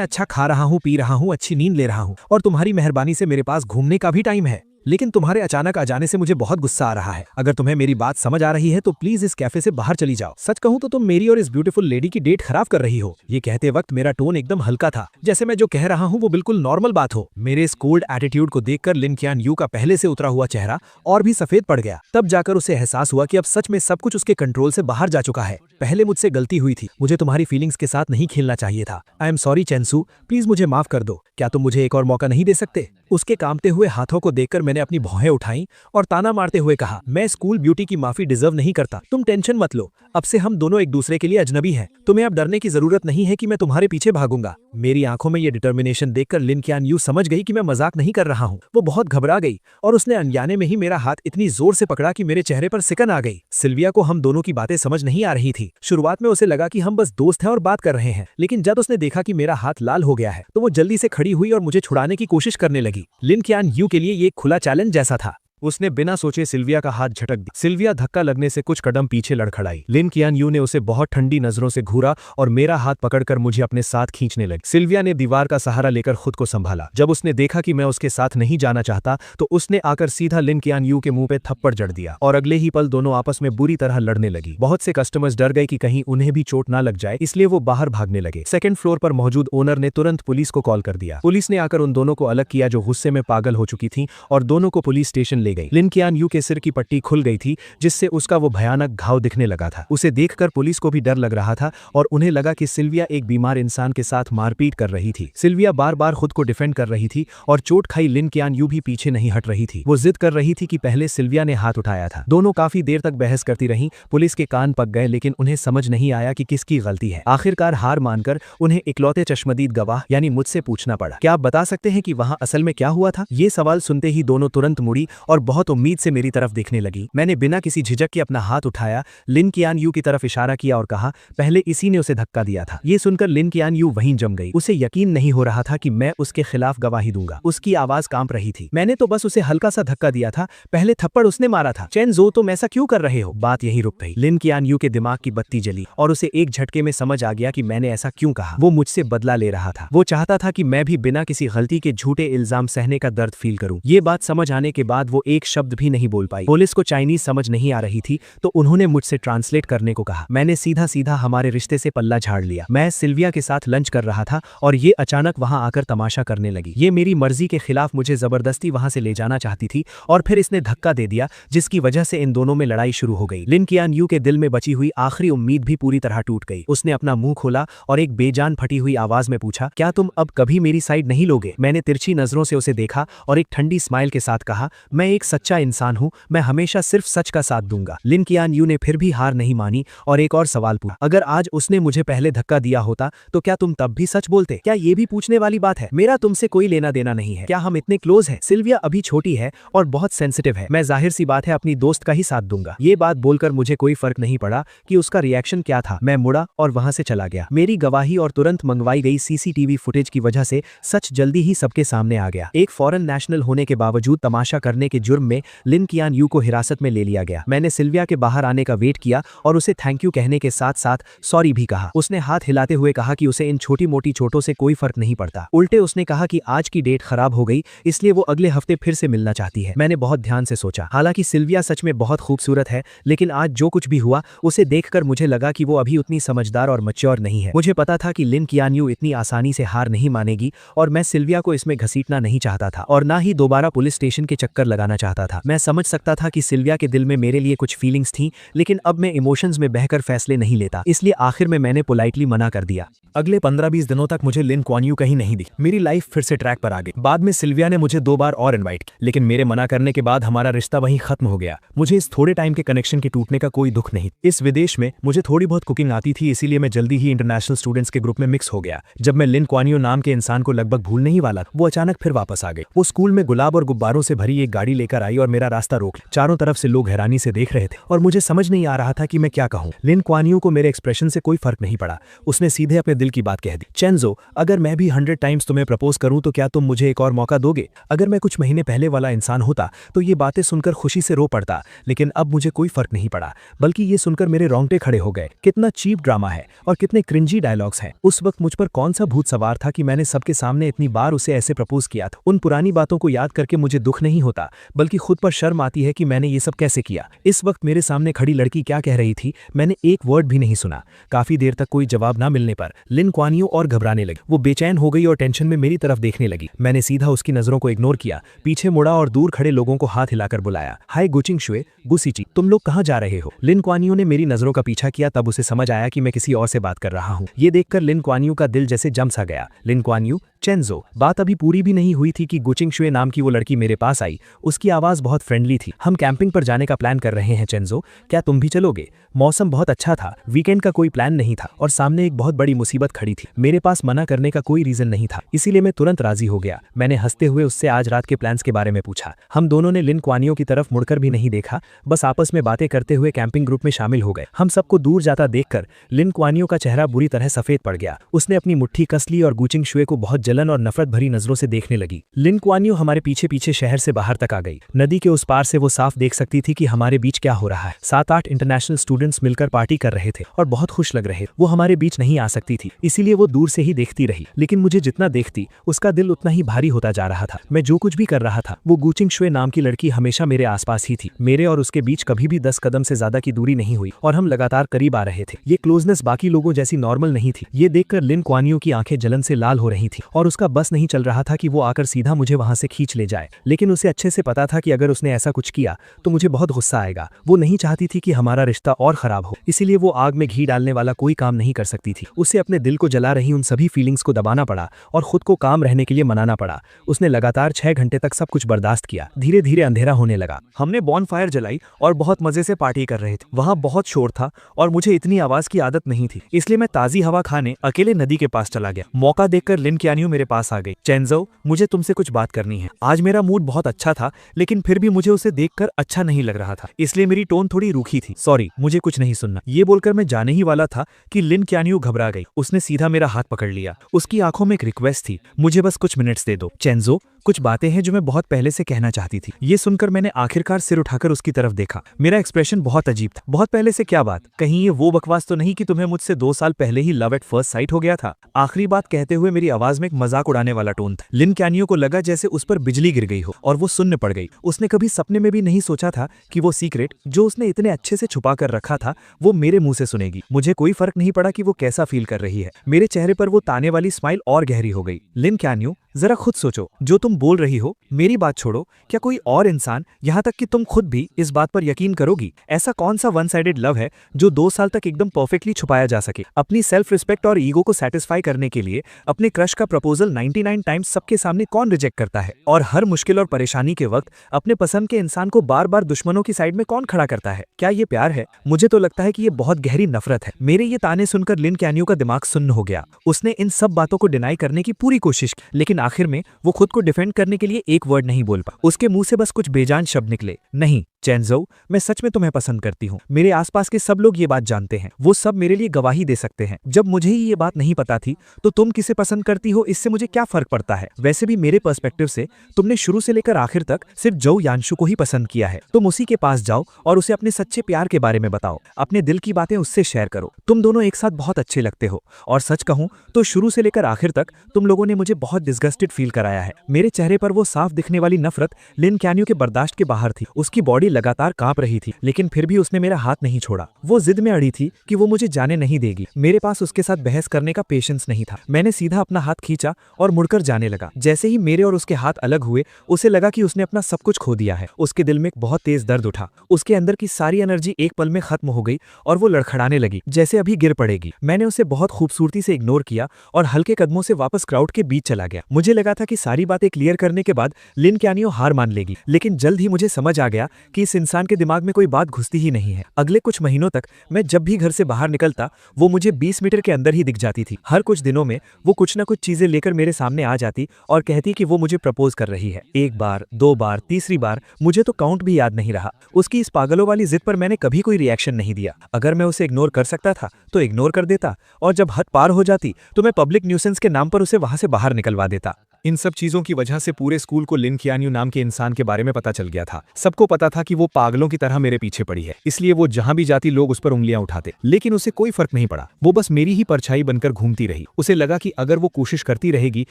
अच्छा खा रहा हूँ, पी रहा हूँ, अच्छी नींद ले रहा हूँ और तुम्हारी मेहरबानी से मेरे पास घूमने का भी टाइम है। लेकिन तुम्हारे अचानक आ जाने से मुझे बहुत गुस्सा आ रहा है। अगर तुम्हें मेरी बात समझ आ रही है तो प्लीज इस कैफे से बाहर चली जाओ। सच कहूँ तो तुम मेरी और इस ब्यूटीफुल लेडी की डेट खराब कर रही हो। ये कहते वक्त मेरा टोन एकदम हल्का था, जैसे मैं जो कह रहा हूँ वो बिल्कुल नॉर्मल बात हो। मेरे इस कोल्ड एटीट्यूड को देखकर लिन क्यान यू का पहले से उतरा हुआ चेहरा और भी सफेद पड़ गया। तब जाकर उसे एहसास हुआ कि अब सच में सब कुछ उसके कंट्रोल से बाहर जा चुका है। पहले मुझसे गलती हुई थी। मुझे तुम्हारी फीलिंग्स के साथ नहीं खेलना चाहिए था। आई एम सॉरी चेंसू, प्लीज मुझे माफ कर दो। क्या तुम मुझे एक और मौका नहीं दे सकते? उसके कांपते हुए हाथों को देखकर मैंने अपनी भौहें उठाई और ताना मारते हुए कहा, मैं स्कूल ब्यूटी की माफी डिजर्व नहीं करता। तुम टेंशन मत लो, अब से हम दोनों एक दूसरे के लिए अजनबी हैं। तुम्हें अब डरने की जरूरत नहीं है कि मैं तुम्हारे पीछे भागूंगा। मेरी आंखों में ये डिटर्मिनेशन देखकर लिन क्यान यू समझ गई कि मैं मजाक नहीं कर रहा हूँ। वो बहुत घबरा गई और उसने अनजाने में ही मेरा हाथ इतनी जोर से पकड़ा कि मेरे चेहरे पर सिकन आ गई। सिल्विया को हम दोनों की बातें समझ नहीं आ रही थी। शुरुआत में उसे लगा कि हम बस दोस्त हैं और बात कर रहे हैं, लेकिन जब उसने देखा कि मेरा हाथ लाल हो गया है तो वो जल्दी से खड़ी हुई और मुझे छुड़ाने की कोशिश करने लगी। लिन क्यान यू के लिए ये एक खुला चैलेंज जैसा था। उसने बिना सोचे सिल्विया का हाथ झटक दिया। सिल्विया धक्का लगने से कुछ कदम पीछे लड़खड़ाई। लिन क्यान यू ने उसे बहुत ठंडी नजरों से घूरा और मेरा हाथ पकड़कर मुझे अपने साथ खींचने लगी। सिल्विया ने दीवार का सहारा लेकर खुद को संभाला। जब उसने देखा कि मैं उसके साथ नहीं जाना चाहता तो उसने आकर सीधा लिन क्यान यू के मुंह पे थप्पड़ जड़ दिया और अगले ही पल दोनों आपस में बुरी तरह लड़ने लगी। बहुत से कस्टमर्स डर गए कि कहीं उन्हें भी चोट ना लग जाए, इसलिए वो बाहर भागने लगे। सेकंड फ्लोर पर मौजूद ओनर ने तुरंत पुलिस को कॉल कर दिया। पुलिस ने आकर उन दोनों को अलग किया जो गुस्से में पागल हो चुकी थी और दोनों को पुलिस स्टेशन ले गई। लिन क्यान यू के सिर की पट्टी खुल गई थी जिससे उसका वो भयानक घाव दिखने लगा था। उसे देखकर पुलिस को भी डर लग रहा था और उन्हें लगा कि सिल्विया एक बीमार इंसान के साथ मारपीट कर रही थी। सिल्विया बार बार खुद को डिफेंड कर रही थी और चोट खाई लिन क्यान यू भी पीछे नहीं हट रही थी। वो जिद कर रही थी कि पहले सिल्विया ने हाथ उठाया था। दोनों काफी देर तक बहस करती रहीं। पुलिस के कान पक गए लेकिन उन्हें समझ नहीं आया कि किसकी गलती है। आखिरकार हार मानकर उन्हें इकलौते चश्मदीद गवाह यानी मुझसे पूछना पड़ा, क्या आप बता सकते हैं कि वहां असल में क्या हुआ था? ये सवाल सुनते ही दोनों तुरंत मुड़ी और बहुत उम्मीद से मेरी तरफ देखने लगी। मैंने बिना किसी झिझक के अपना हाथ उठाया, लिन क्यान यू की तरफ इशारा किया और कहा, पहले इसी ने उसे धक्का दिया था। ये सुनकर लिन क्यान यू वहीं जम गई। उसे यकीन नहीं हो रहा था कि मैं उसके खिलाफ गवाही दूंगा। उसकी आवाज कांप रही थी। मैंने तो बस उसे हल्का सा धक्का दिया था, पहले थप्पड़ उसने मारा था। चेंजो, तुम ऐसा क्यों कर रहे हो? बात यहीं रुक गई। लिन क्यान यू के दिमाग की बत्ती जली और उसे एक झटके में समझ आ गया कि मैंने ऐसा क्यों कहा। वो मुझसे बदला ले रहा था। वो चाहता था कि मैं भी बिना किसी गलती के झूठे इल्जाम सहने का दर्द फील करूं। ये बात समझ आने के बाद वो एक शब्द भी नहीं बोल पाई। पुलिस को चाइनीज समझ नहीं आ रही थी तो उन्होंने मुझसे ट्रांसलेट करने को कहा। मैंने सीधा सीधा हमारे रिश्ते से पल्ला झाड़ लिया। मैं सिल्विया के साथ लंच कर रहा था और ये अचानक वहां आकर तमाशा करने लगी। ये मेरी मर्जी के खिलाफ मुझे जबरदस्ती वहां से ले जाना चाहती थी और फिर इसने धक्का दे दिया जिसकी वजह से इन दोनों में लड़ाई शुरू हो गई। लिन क्यान यू के दिल में बची हुई आखिरी उम्मीद भी पूरी तरह टूट गई। उसने अपना मुंह खोला और एक बेजान फटी हुई आवाज में पूछा, क्या तुम अब कभी मेरी साइड नहीं लोगे? मैंने तिरछी नजरों से उसे देखा और एक ठंडी स्माइल के साथ कहा, मैं एक सच्चा इंसान हूं, मैं हमेशा सिर्फ सच का साथ दूंगा। लिन क्यान यू ने फिर भी हार नहीं मानी और एक और सवाल पूछा, अगर आज उसने मुझे पहले धक्का दिया होता तो क्या तुम तब भी सच बोलते? क्या ये भी पूछने वाली बात है? मेरा तुमसे कोई लेना देना नहीं है। क्या हम इतने क्लोज हैं? सिल्विया अभी छोटी है और बहुत सेंसिटिव है। मैं जाहिर सी बात है अपनी दोस्त का ही साथ दूंगा। ये बात बोलकर मुझे कोई फर्क नहीं पड़ा कि उसका रिएक्शन क्या था। मैं मुड़ा और वहां से चला गया। मेरी गवाही और तुरंत मंगवाई गई सीसीटीवी फुटेज की वजह से सच जल्दी ही सबके सामने आ गया। एक फॉरेन नेशनल होने के बावजूद तमाशा करने के जुर्म में लिन क्यान यू को हिरासत में ले लिया गया। मैंने सिल्विया के बाहर आने का वेट किया और उसे थैंक यू कहने के साथ साथ सॉरी भी कहा। उसने हाथ हिलाते हुए कहा कि उसे इन छोटी मोटी चोटों से कोई फर्क नहीं पड़ता। उल्टे उसने कहा कि आज की डेट खराब हो गई इसलिए वो अगले हफ्ते फिर से मिलना चाहती है। मैंने बहुत ध्यान से सोचा। हालांकि सिल्विया सच में बहुत खूबसूरत है लेकिन आज जो कुछ भी हुआ उसे देखकर मुझे लगा कि वो अभी उतनी समझदार और मैच्योर नहीं है। मुझे पता था कि लिन क्यान यू इतनी आसानी से हार नहीं मानेगी और मैं सिल्विया को इसमें घसीटना नहीं चाहता था और ना ही दोबारा पुलिस स्टेशन के चक्कर लगाना जाना चाहता था। मैं समझ सकता था कि सिल्विया के दिल में मेरे लिए कुछ फीलिंग्स थी, लेकिन अब मैं इमोशंस में बहकर फैसले नहीं लेता, इसलिए आखिर में मैंने पोलाइटली मना कर दिया। अगले 15-20 दिनों तक मुझे लिन क्वान यू कहीं नहीं दिखी। मेरी लाइफ फिर से ट्रैक पर आ गई। बाद में सिल्विया ने मुझे 2 बार और इनवाइट किया, लेकिन मेरे मना करने के बाद हमारा रिश्ता वहीं खत्म हो गया। मुझे इस थोड़े टाइम के कनेक्शन के टूटने का कोई दुख नहीं। इस विदेश में मुझे थोड़ी बहुत कुकिंग आती थी, इसीलिए मैं जल्दी ही इंटरनेशनल स्टूडेंट्स के ग्रुप में मिक्स हो गया। जब मैं लिन क्वान यू नाम के इंसान को लगभग भूलने ही वाला, वो अचानक फिर वापस आ गई। वो स्कूल में गुलाब और गुब्बारों से भरी एक गाड़ी लेकर आई और मेरा रास्ता रोक लिया। चारों तरफ से लोग हैरानी से देख रहे थे और मुझे समझ नहीं आ रहा था कि मैं क्या कहूँ। लिन क्वान यू को मेरे एक्सप्रेशन से कोई फर्क नहीं पड़ा। उसने सीधे अपने दिल की बात कह दी, चेंजो, अगर मैं भी 100 टाइम्स तुम्हें प्रपोज करूं तो क्या तुम मुझे एक और मौका दोगे? अगर मैं कुछ महीने पहले वाला इंसान होता तो ये बातें सुनकर खुशी से रो पड़ता, लेकिन अब मुझे कोई फर्क नहीं पड़ा, बल्कि ये सुनकर मेरे रोंगटे खड़े हो गए। कितना चीप ड्रामा है और कितने क्रिंजी डायलॉग्स हैं। उस वक्त मुझ पर कौन सा भूत सवार था कि मैंने सबके सामने इतनी बार उसे ऐसे प्रपोज किया था। उन पुरानी बातों को याद करके मुझे दुख नहीं होता, बल्कि खुद पर शर्म आती है कि मैंने ये सब कैसे किया। इस वक्त मेरे सामने खड़ी लड़की क्या कह रही थी, मैंने एक वर्ड भी नहीं सुना। काफी देर तक कोई जवाब ना मिलने पर लिन क्वान यू और घबराने लगी। वो बेचैन हो गई और टेंशन में मेरी तरफ देखने लगी। मैंने सीधा उसकी नजरों को इग्नोर किया, पीछे मुड़ा और दूर खड़े लोगों को हाथ हिलाकर बुलाया, हाय गुचिंग शुए, गुसीची, तुम लोग कहाँ जा रहे हो? लिन क्वान यू ने मेरी नजरों का पीछा किया, तब उसे समझ आया कि मैं किसी और से बात कर रहा हूँ। ये देखकर लिन क्वान यू का दिल जैसे जम सा गया। लिन क्वान यू, चेंजो। बात अभी पूरी भी नहीं हुई थी कि गुचिंग शुए नाम की वो लड़की मेरे पास आई। उसकी आवाज बहुत फ्रेंडली थी। हम कैंपिंग पर जाने का प्लान कर रहे हैं चेंजो, क्या तुम भी चलोगे? मौसम बहुत अच्छा था, वीकेंड का कोई प्लान नहीं था और सामने एक बहुत बड़ी मुसीबत खड़ी थी। मेरे पास मना करने का कोई रीजन नहीं था, इसीलिए मैं तुरंत राजी हो गया। मैंने हंसते हुए उससे आज रात के प्लान्स के बारे में पूछा। हम दोनों ने लिन क्वान यू की तरफ मुड़कर भी नहीं देखा, बस आपस में बातें करते हुए कैंपिंग ग्रुप में शामिल हो गए। हम सबको दूर जाता देखकर लिन क्वान यू का चेहरा बुरी तरह सफेद पड़ गया। उसने अपनी मुट्ठी कस ली और गुचिंग शुए को बहुत जलन और नफरत भरी नजरों से देखने लगी। लिन क्वान यू हमारे पीछे पीछे शहर से बाहर तक आ गई। नदी के उस पार से वो साफ देख सकती थी कि हमारे बीच क्या हो रहा है। 7-8 इंटरनेशनल स्टूडेंट्स मिलकर पार्टी कर रहे थे और बहुत खुश लग रहे। वो हमारे बीच नहीं आ सकती थी, इसीलिए वो दूर से ही देखती रही, लेकिन मुझे जितना देखती उसका दिल उतना ही भारी होता जा रहा था। मैं जो कुछ भी कर रहा था, वो गुचिंग शुए नाम की लड़की हमेशा मेरे आसपास ही थी। मेरे और उसके बीच कभी भी 10 कदम से ज्यादा की दूरी नहीं हुई और हम लगातार करीब आ रहे थे। ये क्लोजनेस बाकी लोगों जैसी नॉर्मल नहीं थी। ये देखकर लिन क्वान यू की आंखें जलन से लाल हो रही थी और उसका बस नहीं चल रहा था कि वो आकर सीधा मुझे वहां से खींच ले जाए, लेकिन उसे अच्छे से पता था कि अगर उसने ऐसा कुछ किया तो मुझे बहुत गुस्सा आएगा। वो नहीं चाहती थी कि हमारा रिश्ता और खराब हो, इसीलिए वो आग में घी डालने वाला कोई काम नहीं कर सकती थी। उसे अपने दिल को जला रही उन सभी फीलिंग्स को दबाना पड़ा और खुद को काम रहने के लिए मनाना पड़ा। उसने लगातार 6 घंटे तक सब कुछ बर्दाश्त किया। धीरे धीरे अंधेरा होने लगा। हमने बॉनफायर जलाई और बहुत मजे से पार्टी कर रहे थे। वहां बहुत शोर था और मुझे इतनी आवाज की आदत नहीं थी, इसलिए मैं ताजी हवा खाने अकेले नदी के पास चला गया। मौका देखकर लिन क्वान यू मेरे पास आ गई। चेंजो, मुझे तुमसे कुछ बात करनी है। आज मेरा मूड बहुत अच्छा था, लेकिन फिर भी मुझे उसे देखकर अच्छा नहीं लग रहा था, इसलिए मेरी टोन थोड़ी रूखी थी। सॉरी, मुझे कुछ नहीं सुनना। ये बोलकर मैं जाने ही वाला था कि लिन क्वान यू घबरा गई। उसने सीधा मेरा हाथ पकड़ लिया। उसकी आंखों में एक रिक्वेस्ट थी, मुझे बस कुछ मिनट्स दे दो। चेंजो, कुछ बातें हैं जो मैं बहुत पहले से कहना चाहती थी। ये सुनकर मैंने आखिरकार सिर उठाकर उसकी तरफ देखा। मेरा एक्सप्रेशन बहुत अजीब था। बहुत पहले से क्या बात? कहीं ये वो बकवास तो नहीं कि तुम्हें मुझसे 2 साल पहले ही लव एट फर्स्ट साइट हो गया था? आखिरी बात कहते हुए मेरी आवाज में एक मजाक उड़ाने वाला टोन था। लिन क्वान यू को लगा जैसे उस पर बिजली गिर गई हो और वो सुन्न पड़ गई। उसने कभी सपने में भी नहीं सोचा था कि वो सीक्रेट जो उसने इतने अच्छे से छुपा कर रखा था वो मेरे मुंह से सुनेगी। मुझे कोई फर्क नहीं पड़ा कि वो कैसा फील कर रही है। मेरे चेहरे पर वो ताने वाली स्माइल और गहरी हो गई। लिन क्वान यू, जरा खुद सोचो, जो तुम बोल रही हो, मेरी बात छोड़ो, क्या कोई और इंसान, यहाँ तक कि तुम खुद भी इस बात पर यकीन करोगी? ऐसा कौन सा वन साइडेड लव है जो 2 साल तक एकदम परफेक्टली छुपाया जा सके? अपनी सेल्फ रिस्पेक्ट और ईगो को सेटिस्फाई करने के लिए अपने क्रश का प्रपोजल 99 टाइम्स सबके सामने कौन रिजेक्ट करता है? और हर मुश्किल और परेशानी के वक्त अपने पसंद के इंसान को बार बार दुश्मनों की साइड में कौन खड़ा करता है? क्या ये प्यार है? मुझे तो लगता है कि ये बहुत गहरी नफरत है। मेरे ये ताने सुनकर लिन क्वान यू का दिमाग सुन्न हो गया। उसने इन सब बातों को डिनाई करने की पूरी कोशिश की, लेकिन आखिर में वो खुद को डिफेंड करने के लिए एक वर्ड नहीं बोल पा। उसके मुंह से बस कुछ बेजान शब्द निकले, नहीं चेंजो, मैं सच में तुम्हें पसंद करती हूँ। मेरे आसपास के सब लोग ये बात जानते हैं, वो सब मेरे लिए गवाही दे सकते हैं। जब मुझे ही ये बात नहीं पता थी तो तुम किसे पसंद करती हो इससे मुझे क्या फर्क पड़ता है? वैसे भी मेरे पर्सपेक्टिव से तुमने शुरू से लेकर आखिर तक सिर्फ जो यानशु को ही पसंद किया है। तुम उसी के पास जाओ और उसे अपने सच्चे प्यार के बारे में बताओ, अपने दिल की बातें उससे शेयर करो। तुम दोनों एक साथ बहुत अच्छे लगते हो और सच कहूं तो शुरू से लेकर आखिर तक तुम लोगों ने मुझे बहुत डिस्गस्टेड फील कराया है। मेरे चेहरे पर वो साफ दिखने वाली नफरत लिन क्वान यू के बर्दाश्त के बाहर थी। उसकी बॉडी लगातार कांप रही थी, लेकिन फिर भी उसने मेरा हाथ नहीं छोड़ा। वो जिद में अड़ी थी कि वो मुझे जाने नहीं देगी। मेरे पास उसके साथ बहस करने का पेशेंस नहीं था। मैंने सीधा अपना हाथ खींचा और मुड़कर जाने लगा। जैसे ही मेरे और उसके हाथ अलग हुए, उसे लगा कि उसने अपना सब कुछ खो दिया है। उसके दिल में एक बहुत तेज दर्द उठा। उसके अंदर की सारी एनर्जी एक पल में खत्म हो गई और वो लड़खड़ाने लगी, जैसे अभी गिर पड़ेगी। मैंने उसे बहुत खूबसूरती से इग्नोर किया और हल्के कदमों से वापस क्राउड के बीच चला गया। मुझे लगा था कि सारी बातें क्लियर करने के बाद लिन क्यानियो हार मान लेगी, लेकिन जल्द ही मुझे समझ आ गया कि इस इंसान के दिमाग में कोई बात घुसती ही नहीं है। अगले कुछ महीनों तक मैं जब भी घर से बाहर निकलता, वो मुझे 20 मीटर के अंदर ही दिख जाती थी। हर कुछ दिनों में वो कुछ ना कुछ चीजें लेकर मेरे सामने आ जाती और कहती कि वो मुझे प्रपोज कर रही है। एक बार, 2 बार, तीसरी बार, मुझे तो काउंट भी याद नहीं रहा। उसकी इस पागलों वाली जिद पर मैंने कभी कोई रिएक्शन नहीं दिया। अगर मैं उसे इग्नोर कर सकता था तो इग्नोर कर देता, और जब हद पार हो जाती तो मैं पब्लिक न्यूसेंस के नाम पर उसे वहां से बाहर निकलवा देता। इन सब चीजों की वजह से पूरे स्कूल को लिन क्यानियो नाम के इंसान के बारे में पता चल गया था। सबको पता था कि वो पागलों की तरह मेरे पीछे पड़ी है, इसलिए वो जहां भी जाती लोग उस पर उंगलियां उठाते, लेकिन उसे कोई फर्क नहीं पड़ा। वो बस मेरी ही परछाई बनकर घूमती रही। उसे लगा कि अगर वो कोशिश करती रहेगी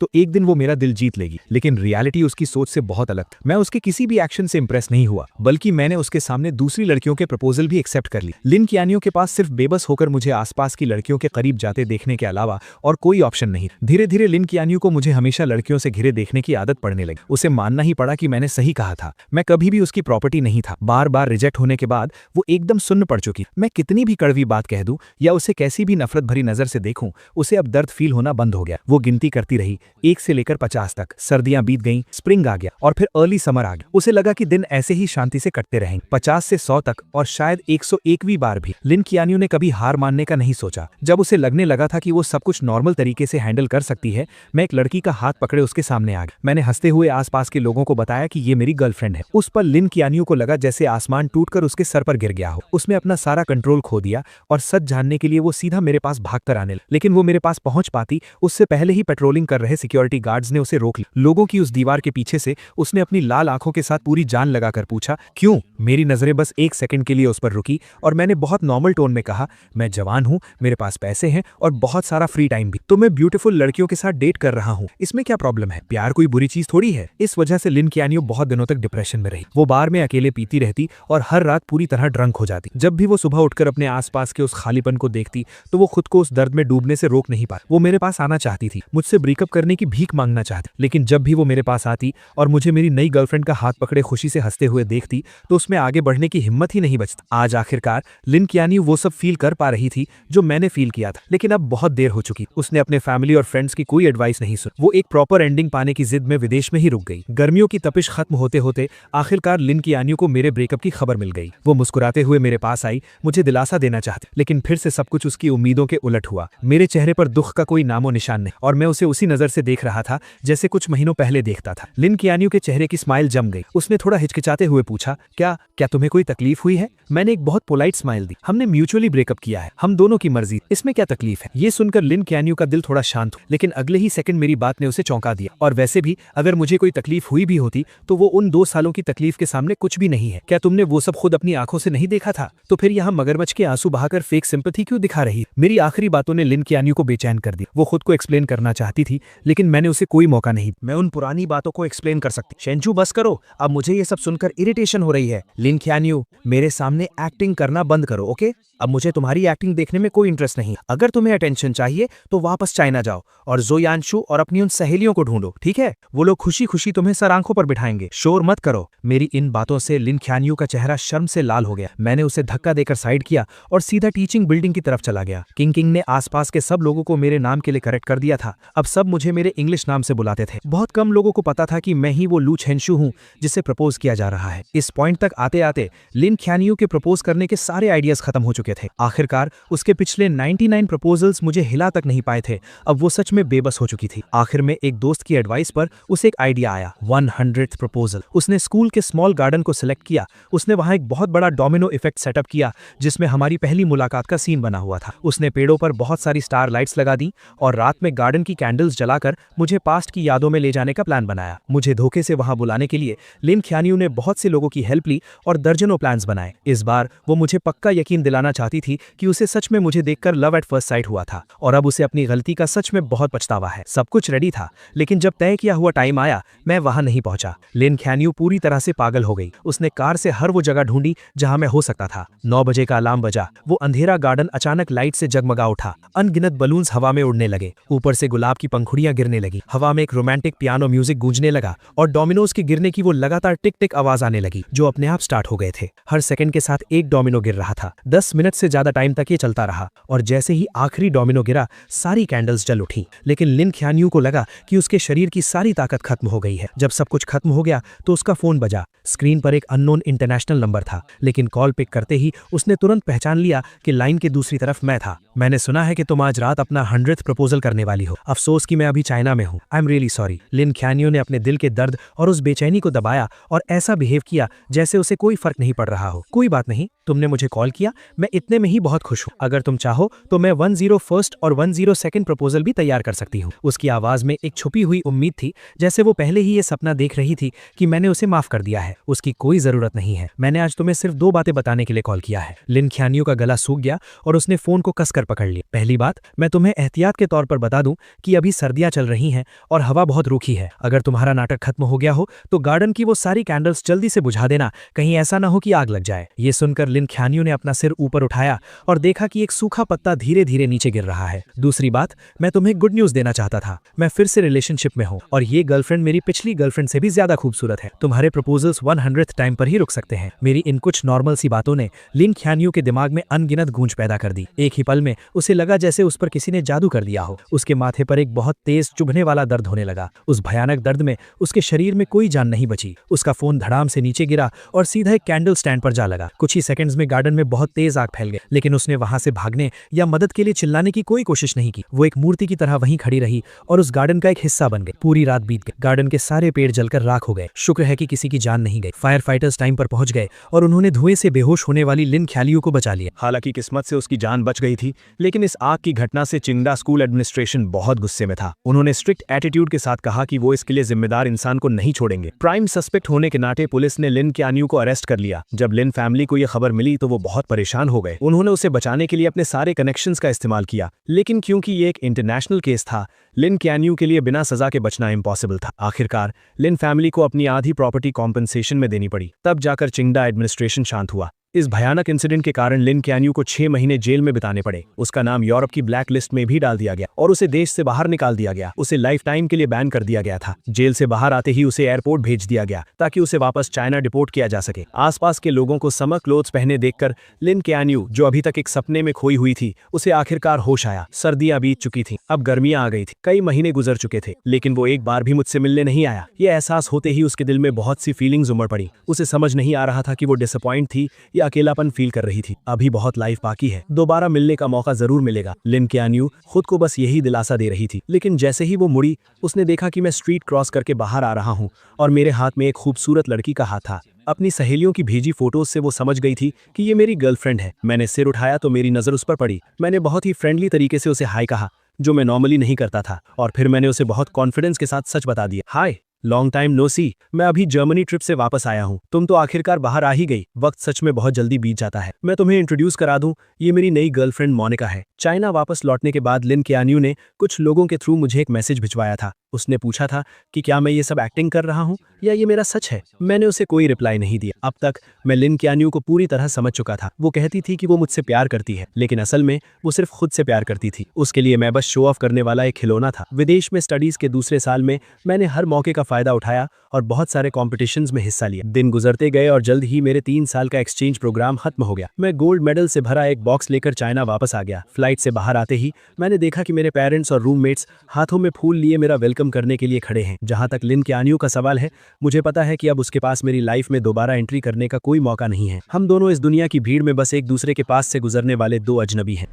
तो एक दिन वो मेरा दिल जीत लेगी, लेकिन रियलिटी उसकी सोच से बहुत अलग था। मैं उसके किसी भी एक्शन से इंप्रेस नहीं हुआ, बल्कि मैंने उसके सामने दूसरी लड़कियों के प्रपोजल भी एक्सेप्ट कर ली। लिन क्यानियो के पास सिर्फ बेबस होकर मुझे आसपास की लड़कियों के करीब जाते देखने के अलावा और कोई ऑप्शन नहीं। धीरे धीरे लिन क्यानियो को मुझे हमेशा लड़कियों से घिरे देखने की आदत पड़ने लगी। उसे मानना ही पड़ा कि मैंने सही कहा था। मैं कभी भी उसकी प्रॉपर्टी नहीं था। बार बार रिजेक्ट होने के बाद वो एकदम सुन्न पड़ चुकी। मैं कितनी भी कड़वी बात कह दूं या उसे कैसी भी नफरत भरी नजर से देखूं, उसे अब दर्द फील होना बंद हो गया। वो गिनती करती रही, 1 से लेकर 50 तक। सर्दियां बीत गईं, स्प्रिंग आ गया और फिर अर्ली समर आ गया। उसे लगा कि दिन ऐसे ही शांति से कटते रहेंगे, 50 से 100 तक, और शायद 101वीं बार भी। लिन क्यानियो ने कभी हार मानने का नहीं सोचा। जब उसे लगने लगा था कि वो सब कुछ नॉर्मल तरीके से हैंडल कर सकती है, मैं एक लड़की का हाथ पकड़े उसके सामने आ गया। मैंने हंसते हुए आसपास के लोगों को बताया कि ये मेरी गर्लफ्रेंड है। उस पर लिन क्यानियो को लगा जैसे आसमान टूटकर उसके सर पर गिर गया हो। उसने अपना सारा कंट्रोल खो दिया और सच जानने के लिए वो सीधा मेरे पास भागकर आने लगी। लेकिन वो मेरे पास पहुंच पाती, उससे पहले ही पेट्रोलिंग कर रहे सिक्योरिटी गार्ड्स ने उसे रोक लिया। लोगों की उस दीवार के पीछे से उसने अपनी लाल आंखों के साथ पूरी जान लगाकर पूछा, क्यों? मेरी नजरें बस 1 सेकंड के लिए उस पर रुकी और मैंने बहुत नॉर्मल टोन में कहा, मैं जवान हूं, मेरे पास पैसे हैं और बहुत सारा फ्री टाइम भी, तो मैं ब्यूटीफुल लड़कियों के साथ डेट कर रहा हूं। इसमें क्या प्रॉब्लम है? प्यार कोई बुरी चीज थोड़ी है। इस वजह से लिन क्यानियो बहुत दिनों तक डिप्रेशन में रही। वो बार में अकेले पीती रहती और हर रात पूरी तरह ड्रंक हो जाती। जब भी वो सुबह उठकर अपने आसपास के उस खालीपन को देखती तो वो खुद को उस दर्द में डूबने से रोक नहीं पाती। वो मेरे पास आना चाहती थी, मुझसे ब्रेकअप करने की भीख मांगना चाहती, लेकिन जब भी वो मेरे पास आती और मुझे मेरी नई गर्लफ्रेंड का हाथ पकड़े खुशी से हंसते हुए देखती तो उसमें आगे बढ़ने की हिम्मत ही नहीं बचती। आज आखिरकार लिन क्यानियो वो सब फील कर पा रही थी जो मैंने फील किया था, लेकिन अब बहुत देर हो चुकी। उसने अपने फैमिली और फ्रेंड्स की कोई एडवाइस नहीं सुनी। वो एक प्रॉपर एंडिंग पाने की जिद में विदेश में ही रुक गई। गर्मियों की तपिश खत्म होते होते आखिरकार लिन क्यानियो को मेरे ब्रेकअप की खबर मिल गई। वो मुस्कुराते हुए मेरे पास आई, मुझे दिलासा देना चाहती, लेकिन फिर से सब कुछ उसकी उम्मीदों के उलट हुआ। मेरे चेहरे पर दुख का कोई नामो निशान नहीं और मैं उसे उसी नजर से देख रहा था जैसे कुछ महीनों पहले देखता था। लिन क्यानियो के चेहरे की स्माइल जम गई। उसने थोड़ा हिचकिचाते हुए पूछा, क्या तुम्हें कोई तकलीफ हुई है? मैंने एक बहुत पोलाइट स्माइल दी। हमने म्यूचुअली ब्रेकअप किया है, हम दोनों की मर्जी, इसमें क्या तकलीफ है? ये सुनकर लिन क्यानियो का दिल थोड़ा शांत हुआ, लेकिन अगले ही सेकंड मेरी बात ने उसे चौंका दिया। और वैसे भी अगर मुझे कोई तकलीफ हुई भी होती तो वो उन 2 सालों की तकलीफ के सामने कुछ भी नहीं है। क्या तुमने वो सब खुद अपनी आंखों से नहीं देखा था? तो फिर यहाँ मगरमच्छ के आंसू बहाकर फेक सिंपैथी क्यों दिखा रही? मेरी आखिरी बातों ने लिन क्यानियो को बेचैन कर दिया। वो खुद को एक्सप्लेन करना चाहती थी, लेकिन मैंने उसे कोई मौका नहीं। मैं उन पुरानी बातों को एक्सप्लेन कर सकती। शेंचू बस करो, अब मुझे ये सब सुनकर इरिटेशन हो रही है। लिन क्यानियो, मेरे सामने एक्टिंग करना बंद करो, ओके? अब मुझे तुम्हारी एक्टिंग देखने में कोई इंटरेस्ट नहीं। अगर तुम्हें अटेंशन चाहिए तो वापस चाइना जाओ और जोयांशु और अपनी उन सहेलियों को ढूंढो, ठीक है? वो लोग खुशी खुशी तुम्हें सर आंखों पर बिठाएंगे। शोर मत करो। मेरी इन बातों से लिन क्यानियो का चेहरा शर्म से लाल हो गया। मैंने उसे धक्का देकर साइड किया और सीधा टीचिंग बिल्डिंग की तरफ चला गया। किंग ने आसपास के सब लोगों को मेरे नाम के लिए करेक्ट कर दिया था। अब सब मुझे मेरे इंग्लिश नाम से बुलाते थे। बहुत कम लोगों को पता था कि मैं ही वो लू छेंशु हूं जिसे प्रपोज किया जा रहा है। इस पॉइंट तक आते आते लिन क्यानियो के प्रपोज करने के सारे आइडियाज खत्म हो चुके थे। आखिरकार उसके पिछले 99 प्रपोजल्स मुझे हिला तक नहीं पाए थे। अब वो सच में बेबस हो चुकी थी। आखिर में एक दोस्त की एडवाइस पर उसे एक आइडिया आया, 100th प्रपोजल। उसने स्कूल के स्मॉल गार्डन को सिलेक्ट किया। उसने वहां एक बहुत बड़ा डोमिनो इफेक्ट सेटअप किया जिसमें हमारी पहली मुलाकात का सीन बना हुआ था। उसने पेड़ों पर बहुत सारी स्टार लाइट्स लगा दी और रात में गार्डन की कैंडल्स जलाकर मुझे पास्ट की यादों में ले जाने का प्लान बनाया। मुझे धोखे से वहां बुलाने के लिए लिन क्यानियो ने बहुत से लोगों की हेल्प ली और दर्जनों प्लान्स बनाए। इस बार वो मुझे पक्का यकीन दिलाना चाहती थी कि उसे सच में मुझे देखकर लव एट फर्स्ट साइट हुआ था और अब उसे अपनी गलती का सच में बहुत पछतावा है। सब कुछ रेडी था, लेकिन जब तय किया हुआ टाइम आया मैं वहां नहीं पहुंचा। लिन ख्यान्यू पूरी तरह से पागल हो गई। उसने कार से हर वो जगह ढूंढी जहां मैं हो सकता था। 9 बजे का अलार्म बजा। वो अंधेरा गार्डन अचानक लाइट से जगमगा उठा। अनगिनत बलून्स हवा में उड़ने लगे। ऊपर से गुलाब की पंखुड़ियां गिरने लगी। हवा में एक रोमांटिक पियानो म्यूजिक गूंजने लगा और डोमिनोज के गिरने की वो लगातार टिक टिक आवाज आने लगी जो अपने आप स्टार्ट हो गए थे। हर सेकंड के साथ एक डोमिनो गिर रहा था। 10 मिनट से ज्यादा टाइम तक ये चलता रहा और जैसे ही आखिरी डोमिनो गिरा सारी कैंडल्स जल उठी। लेकिन लिन ख्यान्यू को लगा कि उसके शरीर की सारी ताकत खत्म हो गई है। जब सब कुछ खत्म हो गया तो उसका फोन बजा। स्क्रीन पर एक अननोन इंटरनेशनल नंबर था, लेकिन कॉल पिक करते ही उसने तुरंत पहचान लिया कि लाइन के दूसरी तरफ मैं था। मैंने सुना है कि तुम आज रात अपना 100th प्रपोजल करने वाली हो। अफसोस कि मैं अभी चाइना में हूँ। I am really sorry. Lin ख्यान्यू ने अपने दिल के दर्द और उस बेचैनी को दबाया और ऐसा बिहेव किया जैसे उसे कोई फर्क नहीं पड़ रहा हो। कोई बात नहीं, तुमने मुझे कॉल किया, मैं इतने में ही बहुत खुश हूँ। अगर तुम चाहो तो मैं 101st और 102nd प्रपोजल भी तैयार कर सकती हूँ। उसकी आवाज में एक छुपी हुई उम्मीद थी, जैसे वो पहले ही ये सपना देख रही थी कि मैंने उसे माफ कर दिया है। उसकी कोई जरूरत नहीं है। मैंने आज तुम्हें सिर्फ 2 बातें बताने के लिए कॉल किया है। लिन ख्यान्यू का गला सूख गया और उसने फोन को कसकर पकड़ लिया। पहली बात, मैं तुम्हें एहतियात के तौर पर बता दूं कि अभी सर्दियां चल रही हैं और हवा बहुत रूखी है। अगर तुम्हारा नाटक खत्म हो गया हो तो गार्डन की वो सारी कैंडल्स जल्दी से बुझा देना, कहीं ऐसा ना हो कि आग लग जाए। ये सुनकर लिन ख्यान्यू ने अपना सिर ऊपर उठाया और देखा कि एक सूखा पत्ता धीरे धीरे नीचे गिर रहा है। दूसरी बात, मैं तुम्हें गुड न्यूज देना चाहता था। मैं फिर से रिलेशनशिप में हूँ और ये गर्लफ्रेंड मेरी पिछली गर्लफ्रेंड से भी ज्यादा खूबसूरत है। तुम्हारे प्रपोजल्स 100th टाइम पर ही रुक सकते हैं। मेरी इन कुछ नॉर्मल सी बातों ने लिन ख्यान्यू के दिमाग में अनगिनत गूंज पैदा कर दी। एक ही पल में उसे लगा जैसे उस पर किसी ने जादू कर दिया हो। उसके माथे पर एक बहुत तेज चुभने वाला दर्द होने लगा। उस भयानक दर्द में उसके शरीर में कोई जान नहीं बची। उसका फोन धड़ाम से नीचे गिरा और सीधा एक कैंडल स्टैंड पर जा लगा। कुछ ही सेकंड्स में गार्डन में बहुत तेज आग फैल गई, लेकिन उसने वहां से भागने या मदद के लिए चिल्लाने की कोई कोशिश नहीं की। वो एक मूर्ति की तरह वहीं खड़ी रही और उस गार्डन का एक हिस्सा बन गई। पूरी रात बीत गई। गार्डन के सारे पेड़ जलकर राख हो गए। शुक्र है कि किसी की जान नहीं गई। फायर फाइटर्स टाइम पर पहुंच गए और उन्होंने धुएं से बेहोश होने वाली लिन ख्यान्यू को बचा लिया। हालांकि किस्मत से उसकी जान बच गई थी, लेकिन इस आग की घटना से चिंगडा स्कूल एडमिनिस्ट्रेशन बहुत गुस्से में था। उन्होंने स्ट्रिक्ट एटीट्यूड के साथ कहा कि वो इसके लिए जिम्मेदार इंसान को नहीं छोड़ेंगे। प्राइम सस्पेक्ट होने के नाते पुलिस ने लिन ख्यान्यू को अरेस्ट कर लिया। जब लिन फैमिली को यह खबर मिली तो वो बहुत परेशान हो गए। उन्होंने उसे बचाने के लिए अपने सारे कनेक्शंस का इस्तेमाल किया, लेकिन क्योंकि ये एक इंटरनेशनल केस था, लिन ख्यान्यू के लिए बिना सजा के बचना इम्पॉसिबल था। आखिरकार लिन फैमिली को अपनी आधी प्रॉपर्टी कॉम्पनसेशन में देनी पड़ी। तब जाकर चिंगडा एडमिनिस्ट्रेशन शांत हुआ। इस भयानक इंसिडेंट के कारण लिन ख्यान्यू को 6 महीने जेल में बिताने पड़े। उसका नाम यूरोप की ब्लैक लिस्ट में भी डाल दिया गया और उसे देश से बाहर निकाल दिया गया। उसे लाइफ टाइम के लिए बैन कर दिया गया था। जेल से बाहर आते ही उसे एयरपोर्ट भेज दिया गया ताकि उसे वापस चाइना डिपोर्ट किया जा सके। आसपास के लोगों को समर क्लोथ्स पहने देखकर लिन ख्यान्यू, जो अभी तक एक सपने में खोई हुई थी, उसे आखिरकार होश आया। सर्दियां बीत चुकी थी, अब गर्मियां आ गई थी। कई महीने गुजर चुके थे, लेकिन वो एक बार भी मुझसे मिलने नहीं आया। ये एहसास होते ही उसके दिल में बहुत सी फीलिंग्स उमड़ पड़ी। उसे समझ नहीं आ रहा था कि वो डिसअपॉइंट थी या अकेलापन फील कर रही थी। अभी बहुत लाइफ बाकी है, दोबारा मिलने का मौका जरूर मिलेगा। लिन ख्यान्यू खुद को बस यही दिलासा दे रही थी, लेकिन जैसे ही वो मुड़ी उसने देखा कि मैं स्ट्रीट क्रॉस करके बाहर आ रहा हूँ और मेरे हाथ में एक खूबसूरत लड़की का हाथ था। अपनी सहेलियों की भेजी फोटोज से वो समझ गई थी कि ये मेरी गर्लफ्रेंड है। मैंने सिर उठाया तो मेरी नजर उस पर पड़ी। मैंने बहुत ही फ्रेंडली तरीके से उसे हाय कहा, जो मैं नॉर्मली नहीं करता था, और फिर मैंने उसे बहुत कॉन्फिडेंस के साथ सच बता दिया। हाय, लॉन्ग टाइम नो सी, मैं अभी जर्मनी ट्रिप से वापस आया हूँ। तुम तो आखिरकार बाहर आ ही गई। वक्त सच में बहुत जल्दी बीत जाता है। मैं तुम्हें इंट्रोड्यूस करा दूं, ये मेरी नई गर्लफ्रेंड मोनिका है। चाइना वापस लौटने के बाद लिन ख्यान्यू ने कुछ लोगों के थ्रू मुझे एक मैसेज भिजवाया था। उसने पूछा था कि क्या मैं ये सब एक्टिंग कर रहा हूँ या ये मेरा सच है। मैंने उसे कोई रिप्लाई नहीं दिया। अब तक मैं लिन ख्यान्यू को पूरी तरह समझ चुका था। वो कहती थी कि वो मुझसे प्यार करती है, लेकिन असल में वो सिर्फ खुद से प्यार करती थी। उसके लिए मैं बस शो ऑफ करने वाला एक खिलौना था। विदेश में स्टडीज के दूसरे साल में मैंने हर मौके का फायदा उठाया और बहुत सारे कॉम्पिटिशन्स में हिस्सा लिया। दिन गुजरते गए और जल्द ही मेरे 3 साल का एक्सचेंज प्रोग्राम खत्म हो गया। मैं गोल्ड मेडल से भरा एक बॉक्स लेकर चाइना वापस आ गया। फ्लाइट से बाहर आते ही मैंने देखा कि मेरे पेरेंट्स और रूममेट्स हाथों में फूल लिए मेरा वेलकम करने के लिए खड़े हैं। जहां तक लिन ख्यान्यू का सवाल है, मुझे पता है कि अब उसके पास मेरी लाइफ में दोबारा एंट्री करने का कोई मौका नहीं है। हम दोनों इस दुनिया की भीड़ में बस एक दूसरे के पास से गुजरने वाले 2 अजनबी हैं।